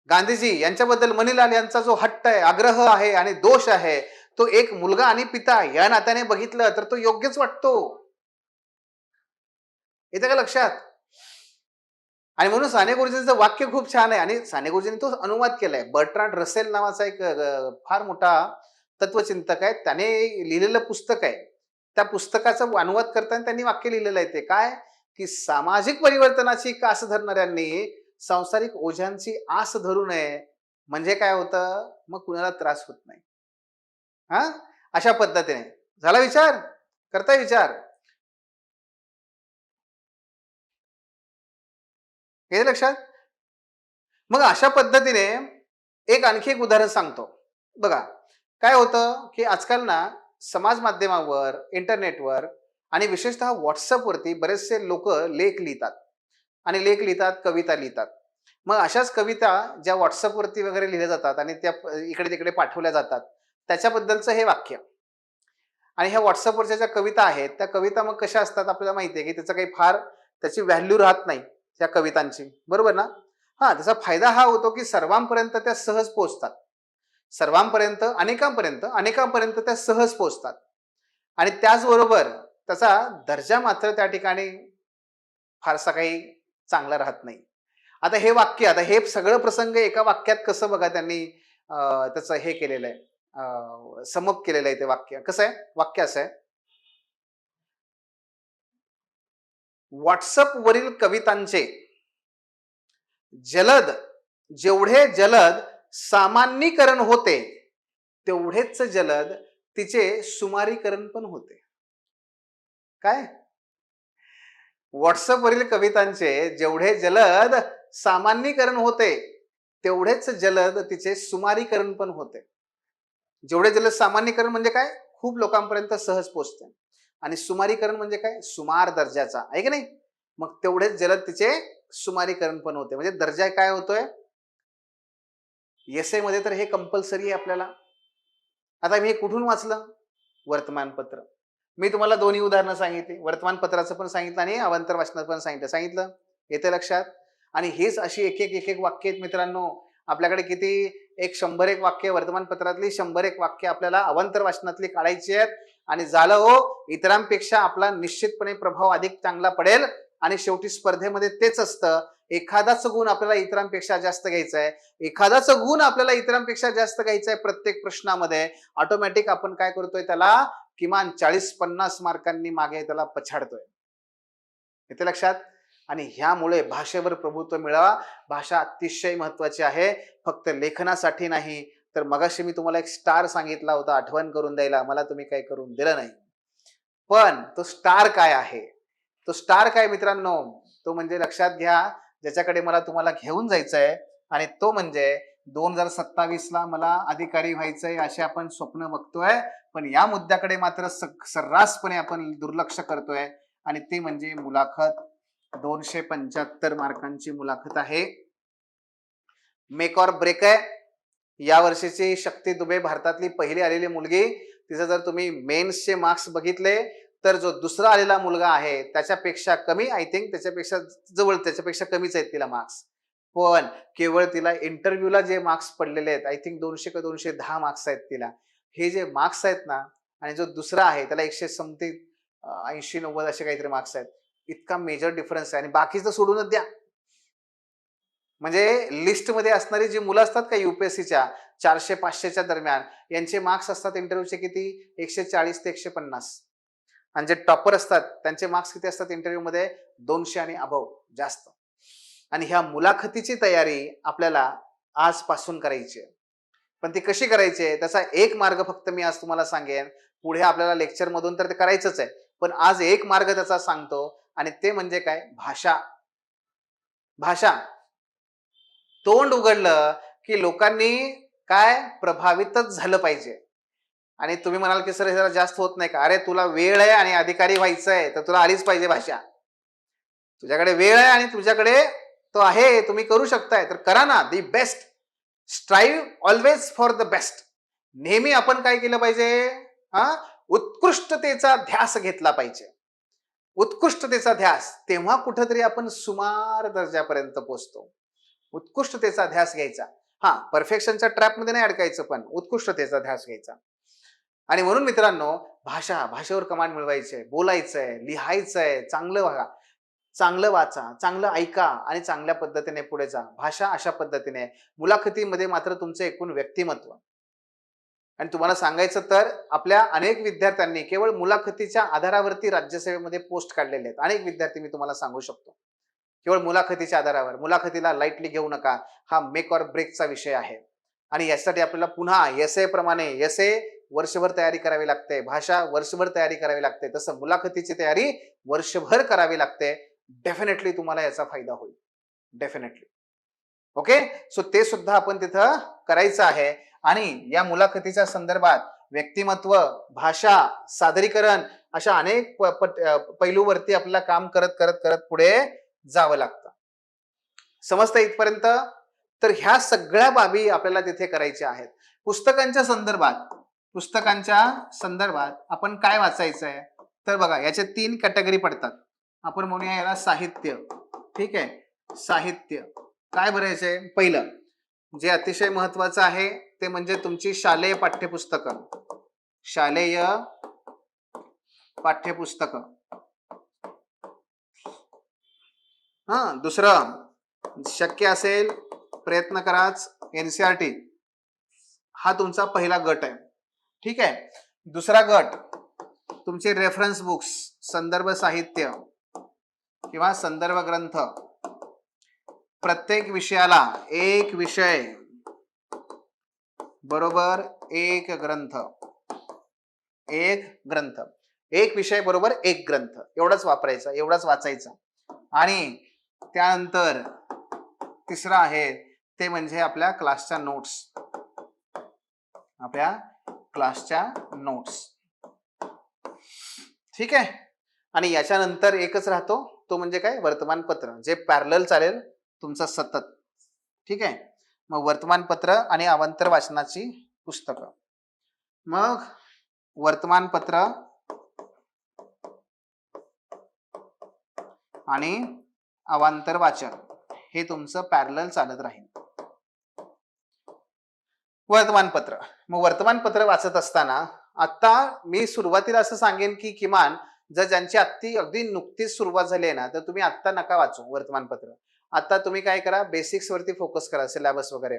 गांधीजी यांच्याबद्दल मनीलाल यांचा जो हट्ट आहे, आग्रह आहे आणि दोष आहे, तो एक मुलगा आणि पिता या नात्याने बघितलं तर तो योग्यच वाटतो. येतं का लक्षात? आणि म्हणून साने गुरुजींचं वाक्य खूप छान आहे आणि साने गुरुजींनी तो अनुवाद केलाय. बर्ट्रांड रसेल नावाचा एक फार मोठा तत्वचिंतक आहे. त्याने लिहिलेलं पुस्तक आहे. त्या पुस्तकाचा अनुवाद करताना त्यांनी वाक्य लिहिलेलं आहे ते काय, की सामाजिक परिवर्तनाची कास धरणाऱ्यांनी सांसारिक ओझ्यांची आस धरू नये. म्हणजे काय होतं, मग कुणाला त्रास होत नाही. हा, अशा पद्धतीने झाला विचार. करताय विचार. हे लक्षात. मग अशा पद्धतीने आणखी एक उदाहरण सांगतो. बघा, काय होतं, की आजकाल ना समाज माध्यमावर, इंटरनेटवर आणि विशेषतः WhatsAppवरती बरेचसे लोकं लेख लिहितात आणि लेख लिहितात, कविता लिहितात. मग अशाच कविता ज्या WhatsAppवरती वगैरे लिहिल्या जातात आणि त्या इकडे-तिकडे पाठवल्या जातात, त्याच्याबद्दलचं हे वाक्य. आणि ह्या WhatsAppवरच्या ज्या कविता आहेत, त्या कविता मग कशा असतात आपल्याला माहिती आहे, की त्याचं काही फार त्याची व्हॅल्यू राहत नाही त्या कवितांची. बरोबर ना? हां, त्याचा फायदा हा होतो, की सर्वांपर्यंत त्या सहज पोहोचतात. सर्वांपर्यंत, अनेकांपर्यंत त्या सहज पोहोचतात. आणि त्याचबरोबर त्याचा दर्जा मात्र त्या ठिकाणी फारसा काही चांगला राहत नाही. आता हे वाक्य, आता हे सगळं प्रसंग एका वाक्यात कसं बघा त्यांनी त्याचं हे केलेलं आहे, समअप केलेलं आहे ते वाक्य. कसं आहे? वाक्य असं आहे, WhatsApp वरील कवितांचे जलद जेवढे जलद सामान्यीकरण होते, तेवढेच जलद तिचे सुमारीकरण पण होते. काय? WhatsApp वरील कवितांचे जेवढे जलद सामान्यीकरण होते, तेवढेच जलद तिचे सुमारीकरण पण होते. जेवढे जलद सामान्यीकरण म्हणजे काय? खूप लोकांपर्यंत सहज पोहोचते. आणि सुमारीकरण म्हणजे काय? सुमार दर्जाचा, आहे की नाही? मग तेवढेच जलद तिचे सुमारीकरण पण होते. म्हणजे दर्जा काय होतोय? एसए मध्ये तर हे कंपल्सरी आहे आपल्याला. आता मी हे कुठून वाचलं? वर्तमानपत्र. मी तुम्हाला दोन्ही उदाहरणं सांगितली. वर्तमानपत्राचं पण सांगितलं आणि अवांतर वाचनाचं पण सांगितलं. येते लक्षात? आणि हेच अशी एक वाक्य आहेत मित्रांनो. आपल्याकडे किती, एक 100 वाक्य वर्तमानपत्रातली, 100 वाक्य आपल्याला अवांतर वाचनातली काढायची आहेत. आणि झालं हो, इतरांपेक्षा आपला निश्चितपणे प्रभाव अधिक चांगला पडेल. आणि शेवटी स्पर्धेमध्ये तेच असतं, एखादाच गुण आपल्याला इतरांपेक्षा जास्त घ्यायचा आहे. एखादाच गुण आपल्याला इतरांपेक्षा जास्त घ्यायचा आहे प्रत्येक प्रश्नामध्ये. ऑटोमॅटिक आपण काय करतोय, त्याला किमान 40-50 मार्कांनी मागे त्याला पछाडतोय. येते लक्षात? आणि ह्यामुळे भाषेवर प्रभुत्व मिळवा. भाषा अतिशय महत्वाची आहे, फक्त लेखनासाठी नाही. तर मगाशी मी तुम्हाला एक स्टार सांगितला होता आठवण करून द्यायला, मला तुम्ही काही करून दिलं नाही. पण तो स्टार काय आहे? तो स्टार काय मित्रांनो? तो म्हणजे लक्षात घ्या, ज्याच्याकडे मला तुम्हाला घेऊन जायचंय. आणि तो म्हणजे 2027ला मला अधिकारी व्हायचंय असे आपण स्वप्न बघतोय, पण या मुद्द्याकडे मात्र सर्रासपणे आपण दुर्लक्ष करतोय. आणि ते म्हणजे मुलाखत. 275 मार्कांची मुलाखत आहे. मेक ऑर ब्रेक आहे. या वर्षीची शक्ती दुबे भारतातली पहिली आलेली मुलगी. तिचं जर तुम्ही मेन्सचे मार्क्स बघितले, तर जो दुसरा आलेला मुलगा आहे त्याच्यापेक्षा कमी, आय थिंक त्याच्यापेक्षा कमीच आहेत तिला मार्क्स. पण केवळ तिला इंटरव्ह्यूला जे मार्क्स पडलेले आहेत, आय थिंक 200 का 210 मार्क्स आहेत तिला. हे जे मार्क्स आहेत ना, आणि जो दुसरा आहे त्याला 100 समथिंग 80-90 असे काहीतरी मार्क्स आहेत. इतका मेजर डिफरन्स आहे. आणि बाकीचं सोडूनच द्या. म्हणजे लिस्टमध्ये असणारी जी मुलं असतात का युपीएससीच्या 400-500च्या दरम्यान, यांचे मार्क्स असतात इंटरव्ह्यूचे किती? 140 ते 150. आणि जे टॉपर असतात त्यांचे मार्क्स किती असतात इंटरव्ह्यूमध्ये? 200 आणि अबव, जास्त. आणि ह्या मुलाखतीची तयारी आपल्याला आजपासून करायची आहे. पण ती कशी करायची आहे, त्याचा एक मार्ग फक्त मी आज तुम्हाला सांगेन. पुढे आपल्याला लेक्चर मधून तर ते करायचंच आहे, पण आज एक मार्ग त्याचा सांगतो. आणि ते म्हणजे काय? भाषा. भाषा तोंड उघडलं की लोकांनी काय प्रभावितच झालं पाहिजे. आणि तुम्ही म्हणाल की सर हे जरा जास्त होत नाही का? अरे तुला वेळ आहे आणि अधिकारी व्हायचं आहे तर तुला आलीच पाहिजे भाषा. तुझ्याकडे वेळ आहे आणि तुझ्याकडे तो आहे, तुम्ही करू शकताय तर करा ना. The best, strive always for the best. नेहमी आपण काय केलं पाहिजे? हा, उत्कृष्टतेचा ध्यास घेतला पाहिजे. उत्कृष्टतेचा ध्यास, तेव्हा कुठेतरी आपण सुमार दर्जापर्यंत पोहोचतो. उत्कृष्टतेचा ध्यास घ्यायचा. हा, परफेक्शनच्या ट्रॅपमध्ये नाही अडकायचं, पण उत्कृष्टतेचा ध्यास घ्यायचा. आणि म्हणून मित्रांनो, भाषेवर कमांड मिळवायचंय, बोलायचंय, लिहायचंय, चांगलं बघा, चांगलं वाचा, चांगलं ऐका आणि चांगल्या पद्धतीने पुढे जा. भाषा अशा पद्धतीने मुलाखतीमध्ये मात्र तुमचं एकूण व्यक्तिमत्व. आणि तुम्हाला सांगायचं तर आपल्या अनेक विद्यार्थ्यांनी केवळ मुलाखतीच्या आधारावरती राज्यसेवेमध्ये पोस्ट काढलेले आहेत. अनेक विद्यार्थी मी तुम्हाला सांगू शकतो. केवळ मुलाखतीच्या आधारावर. मुलाखतीला लाईटली घेऊ नका. हा मेक ऑर ब्रेकचा विषय आहे. आणि यासाठी आपल्याला पुन्हा एसे प्रमाणे एसे वर्षभर तयारी करावी लागते, भाषा वर्षभर तयारी करावी लागते, तसं मुलाखतीची तयारी वर्षभर करावी लागते. डेफिनेटली तुम्हाला याचा फायदा होईल. डेफिनेटली. ओके, सो ते सुद्धा आपण तिथं करायचं आहे. आणि या मुलाखतीच्या संदर्भात व्यक्तिमत्व, भाषा, सादरीकरण अशा अनेक पैलूवरती आपल्याला काम करत करत करत पुढे जावं लागतं. समजतं इथपर्यंत? तर ह्या सगळ्या बाबी आपल्याला तिथे करायच्या आहेत. पुस्तकांच्या संदर्भात आपण काय वाचायचंय? तर बघा, याचे 3 कॅटेगरी पडतात. आपण म्हणूया याला साहित्य. ठीक आहे, साहित्य. काय भरायचंय? पहिलं जे अतिशय महत्वाचं आहे ते म्हणजे तुमची शालेय पाठ्यपुस्तकं. शालेय पाठ्यपुस्तकं. दुसरं, शक्य असेल प्रयत्न कराच एनसीईआरटी. हा तुमचा पहिला गट आहे. ठीक आहे. दुसरा गट तुमचे रेफरन्स बुक्स, संदर्भ साहित्य किंवा संदर्भ ग्रंथ. प्रत्येक विषयाला एक विषय बरोबर एक ग्रंथ. एक विषय बरोबर एक ग्रंथ. एवढंच वापरायचं, एवढंच वाचायचं. आणि त्यानंतर तिसरं आहे ते म्हणजे आपल्या क्लासच्या नोट्स. ठीक आहे. आणि याच्यानंतर एकच राहतो, तो म्हणजे काय? वर्तमानपत्र, जे पॅरलल चालेल तुमचं सतत. ठीक आहे. मग वर्तमानपत्र आणि अवांतर वाचनाची पुस्तकं. मग वर्तमानपत्र आणि अवांतर वाचन हे तुमचं पॅरलल चालत राहील. वर्तमानपत्र. मग वर्तमानपत्र वाचत असताना आता मी सुरुवातीला असं सांगेन की किमान जर ज्यांची अगदी नुकतीच सुरुवात झाली आहे ना, तर तुम्ही आत्ता नका वाचू वर्तमानपत्र. आता तुम्ही काय करा, बेसिक्स वरती फोकस करा, सिलेबस वगैरे.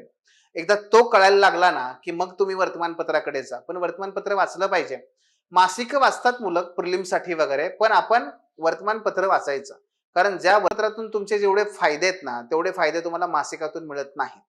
एकदा तो कळायला लागला ना की मग तुम्ही वर्तमानपत्राकडे जा. पण वर्तमानपत्र वाचलं पाहिजे. मासिक वाचतात मुलं प्रिलिमसाठी वगैरे, पण आपण वर्तमानपत्र वाचायचं. कारण ज्या पत्रातून तुमचे जेवढे फायदे आहेत ना, तेवढे फायदे तुम्हाला मासिकातून मिळत नाहीत.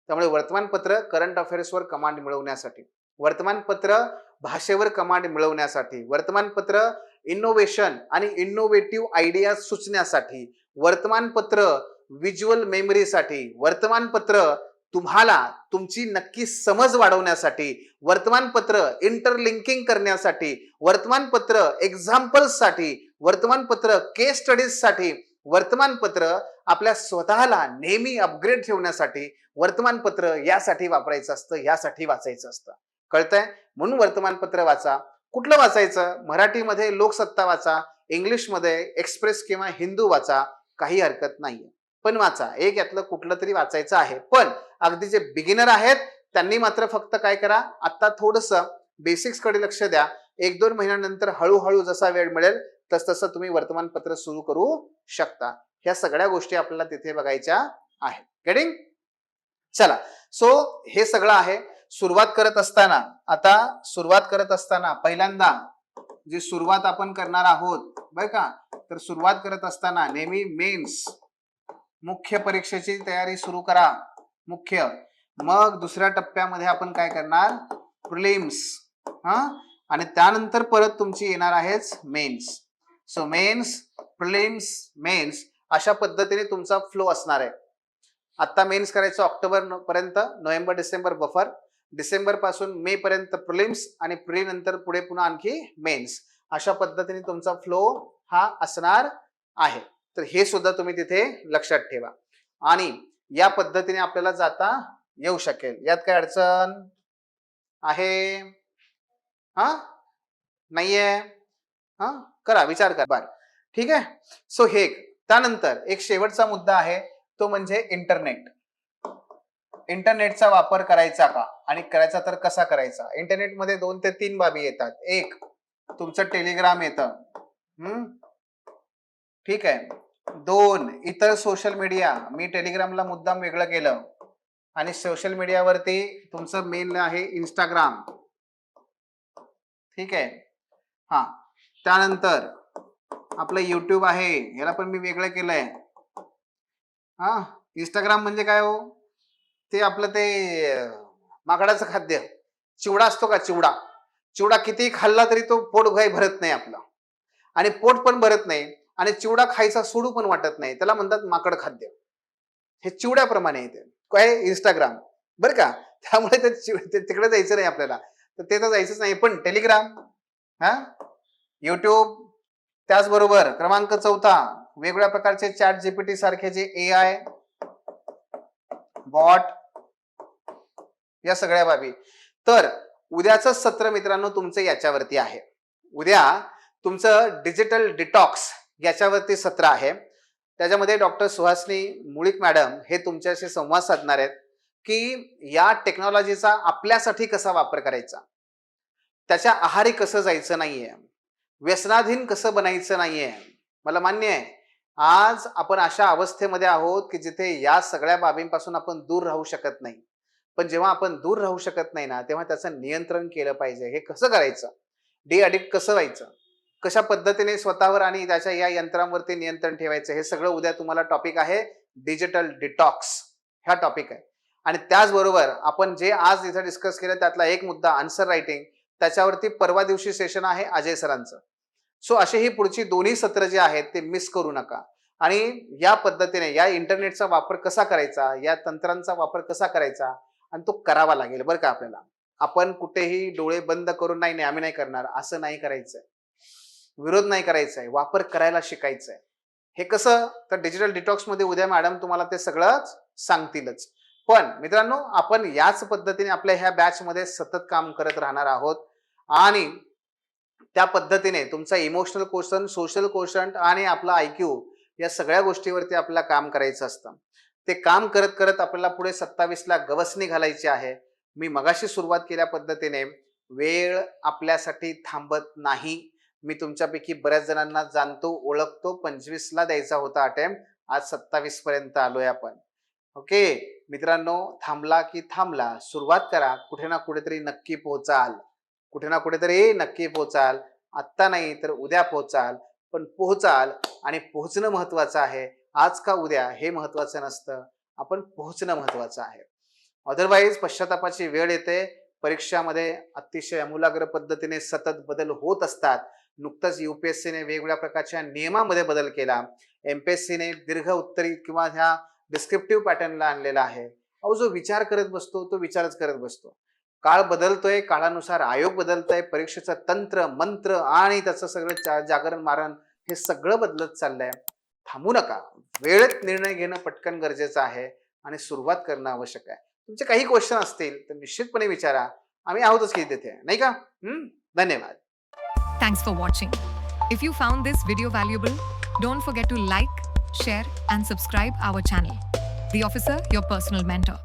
त्यामुळे वर्तमानपत्र करंट अफेअर्सवर कमांड मिळवण्यासाठी, वर्तमानपत्र भाषेवर कमांड मिळवण्यासाठी, वर्तमानपत्र इनोव्हेशन आणि इनोव्हेटिव्ह आयडिया सुचण्यासाठी, वर्तमानपत्र व्हिज्युअल मेमरीसाठी, वर्तमानपत्र तुम्हाला तुमची नक्की समज वाढवण्यासाठी, वर्तमानपत्र इंटरलिंकिंग करण्यासाठी, वर्तमानपत्र एक्झाम्पल्ससाठी, वर्तमानपत्र केस स्टडीजसाठी, वर्तमानपत्र आपल्या स्वतःला नेहमी अपग्रेड ठेवण्यासाठी, वर्तमानपत्र यासाठी वापरायचं असतं, यासाठी वाचायचं असतं. कळतंय? म्हणून वर्तमानपत्र वाचा. कुठलं वाचायचं? मराठीमध्ये लोकसत्ता वाचा, इंग्लिशमध्ये एक्सप्रेस किंवा हिंदू वाचा, काही हरकत नाहीये. पण वाचा, एक यातलं कुठलं तरी वाचायचं आहे. पण अगदी जे बिगिनर आहेत त्यांनी मात्र फक्त काय करा, आता थोडंसं बेसिक्स कडे लक्ष द्या. 1-2 महिन्यानंतर हळूहळू जसा वेळ मिळेल तसं तुम्ही वर्तमानपत्र सुरू करू शकता. ह्या सगळ्या गोष्टी आपल्याला तिथे बघायच्या आहेत. गेटिंग? चला, सो हे सगळं आहे. सुरुवात करत असताना पहिल्यांदा जी सुरुवात आपण करणार आहोत बरं का, तर सुरुवात करत असताना नेहमी मेन्स मुख्य परीक्षेची तयारी सुरू करा. मुख्य. मग दुसऱ्या टप्प्यामध्ये आपण काय करणार? प्रिलिम्स. आणि त्यानंतर परत तुमची येणार आहेच mains. So mains, prelims, mains अशा पद्धतीने तुमचा फ्लो असणार आहे. आता मेन्स करायचं ऑक्टोबर पर्यंत, नोव्हेंबर डिसेंबर बफर, डिसेंबर पासून मे पर्यंत प्रिलिम्स आणि प्री नंतर पुढे पुन्हा आणखी मेन्स. अशा पद्धतीने तुमचा फ्लो हा असणार आहे. तर हे सुद्धा तुम्ही तिथे लक्षात ठेवा आणि या पद्धतीने आपल्याला जाता येऊ शकेल. यात काय अडचण आहे? हा नाहीये? हा करा, विचार करा. बर ठीक आहे. सो हे त्यानंतर एक शेवटचा मुद्दा आहे, तो म्हणजे इंटरनेट. इंटरनेटचा वापर करायचा का आणि करायचा तर कसा करायचा? इंटरनेटमध्ये 2 ते 3 बाबी येतात. एक तुमचं टेलिग्राम येतं, ठीक आहे. 2 इतर सोशल मीडिया. मी टेलिग्रामला मुद्दाम वेगळं केलं आणि सोशल मीडियावरती तुमचं मेन आहे इंस्टाग्राम, ठीक आहे. हा त्यानंतर आपलं युट्यूब आहे, याला पण मी वेगळं केलंय. हा इंस्टाग्राम म्हणजे काय हो? ते आपलं ते माकडाचं खाद्य चिवडा असतो का, चिवडा. चिवडा किती खाल्ला तरी तो पोट काही भरत नाही आपलं, आणि पोट पण भरत नाही आणि चिवडा खायचा सोडू पण वाटत नाही. त्याला म्हणतात माकड खाद्य. हे चिवड्याप्रमाणे येते काय इंस्टाग्राम, बरं का. त्यामुळे ते तिकडे जायचं नाही आपल्याला, तर ते तर जायचंच नाही. पण टेलिग्राम, हा युट्यूब, त्याचबरोबर क्रमांक 4 वेगवेगळ्या प्रकारचे चॅट जीपीटी सारखे जे AI बॉट, या सगळ्या बाबी. तर उद्याचं सत्र मित्रांनो तुमचं याच्यावरती आहे. उद्या तुमचं डिजिटल डिटॉक्स याच्यावरती सत्र आहे. त्याच्यामध्ये डॉक्टर सुहासिनी मुळीक मॅडम हे तुमच्याशी संवाद साधणार आहेत की या टेक्नॉलॉजीचा आपल्यासाठी कसा वापर करायचा, त्याच्या आहारी कसं जायचं नाहीये, व्यसनाधीन कसं बनायचं नाहीये. मला मान्य आहे आज आपण अशा अवस्थेमध्ये आहोत की जिथे या सगळ्या बाबींपासून आपण दूर राहू शकत नाही. पण जेव्हा आपण दूर राहू शकत नाही ना, तेव्हा त्याचं नियंत्रण केलं पाहिजे. हे कसं करायचं, डी अडिक्ट कसं व्हायचं, कशा पद्धतीने स्वतःवर आणि त्याच्या या यंत्रांवरती नियंत्रण ठेवायचं, हे सगळं उद्या तुम्हाला टॉपिक आहे. डिजिटल डिटॉक्स हा टॉपिक आहे. आणि त्याचबरोबर आपण जे आज इथे डिस्कस केलं त्यातला एक मुद्दा आन्सर रायटिंग, त्याच्यावरती परवा दिवशी सेशन आहे अजय सरांचं. सो असे ही पुढची दोन्ही सत्र जे आहेत ते मिस करू नका. आणि या पद्धतीने या इंटरनेटचा वापर कसा करायचा, या तंत्रांचा वापर कसा करायचा, आणि तो करावा लागेल बरं का आपल्याला. आपण कुठेही डोळे बंद करून नाही आम्ही नाही करणार असं नाही करायचंय, विरोध नाही करायचा आहे, वापर करायला शिकायचंय. हे कसं, तर डिजिटल डिटॉक्स मध्ये उद्या मॅडम तुम्हाला ते सगळंच सांगतीलच. पण मित्रांनो आपण याच पद्धतीने आपल्या ह्या बॅच मध्ये सतत काम करत राहणार आहोत आणि त्या पद्धतीने तुमचा इमोशनल क्वेश्चन, सोशल क्वेश्चन आणि आपला IQ या सगळ्या गोष्टीवरती आपल्याला काम करायचं असतं. ते काम करत करत आपल्याला पुढे 27ला गवसणी घालायची आहे. मी मगाशी सुरुवात केल्या पद्धतीने वेळ आपल्यासाठी थांबत नाही. मी तुमच्यापैकी बऱ्याच जणांना जाणतो, ओळखतो. 25ला द्यायचा होता अटेम्प्ट, आज 27 पर्यंत आलोय आपण. ओके मित्रांनो, थांबला की थांबला, सुरुवात करा. कुठे ना कुठेतरी नक्की पोहोचाल, कुठे ना कुठेतरी नक्की पोहोचाल. आत्ता नाही तर उद्या पोहोचाल, पण पोहोचाल. आणि पोहोचणं महत्वाचं आहे. आज का उद्या हे महत्वाचं नसतं, आपण पोहोचणं महत्वाचं आहे. अदरवाईज पश्चातापाची वेळ येते. परीक्षामध्ये अतिशय अमूलाग्र पद्धतीने सतत बदल होत असतात. नुकतंच UPSCने वेगवेगळ्या प्रकारच्या नियमामध्ये बदल केला. MPSCने दीर्घ उत्तरी किंवा ह्या डिस्क्रिप्टिव्ह पॅटर्नला आणलेला आहे. अहो जो विचार करत बसतो तो विचारच करत बसतो. काळ बदलतोय, काळानुसार आयोग बदलतोय, परीक्षेचं तंत्र मंत्र आणि त्याचं सगळं जागरण मारण हे सगळं बदलत चाललंय. थांबू नका. वेळेत निर्णय घेणं पटकन गरजेचं आहे आणि सुरुवात करणं आवश्यक आहे. तुमचे काही क्वेश्चन असतील तर निश्चितपणे विचारा. आम्ही आहोतच की तिथे, नाही का? धन्यवाद. Thanks for watching. If you found this video valuable, don't forget to like, share and subscribe our channel. The Officer, your personal mentor.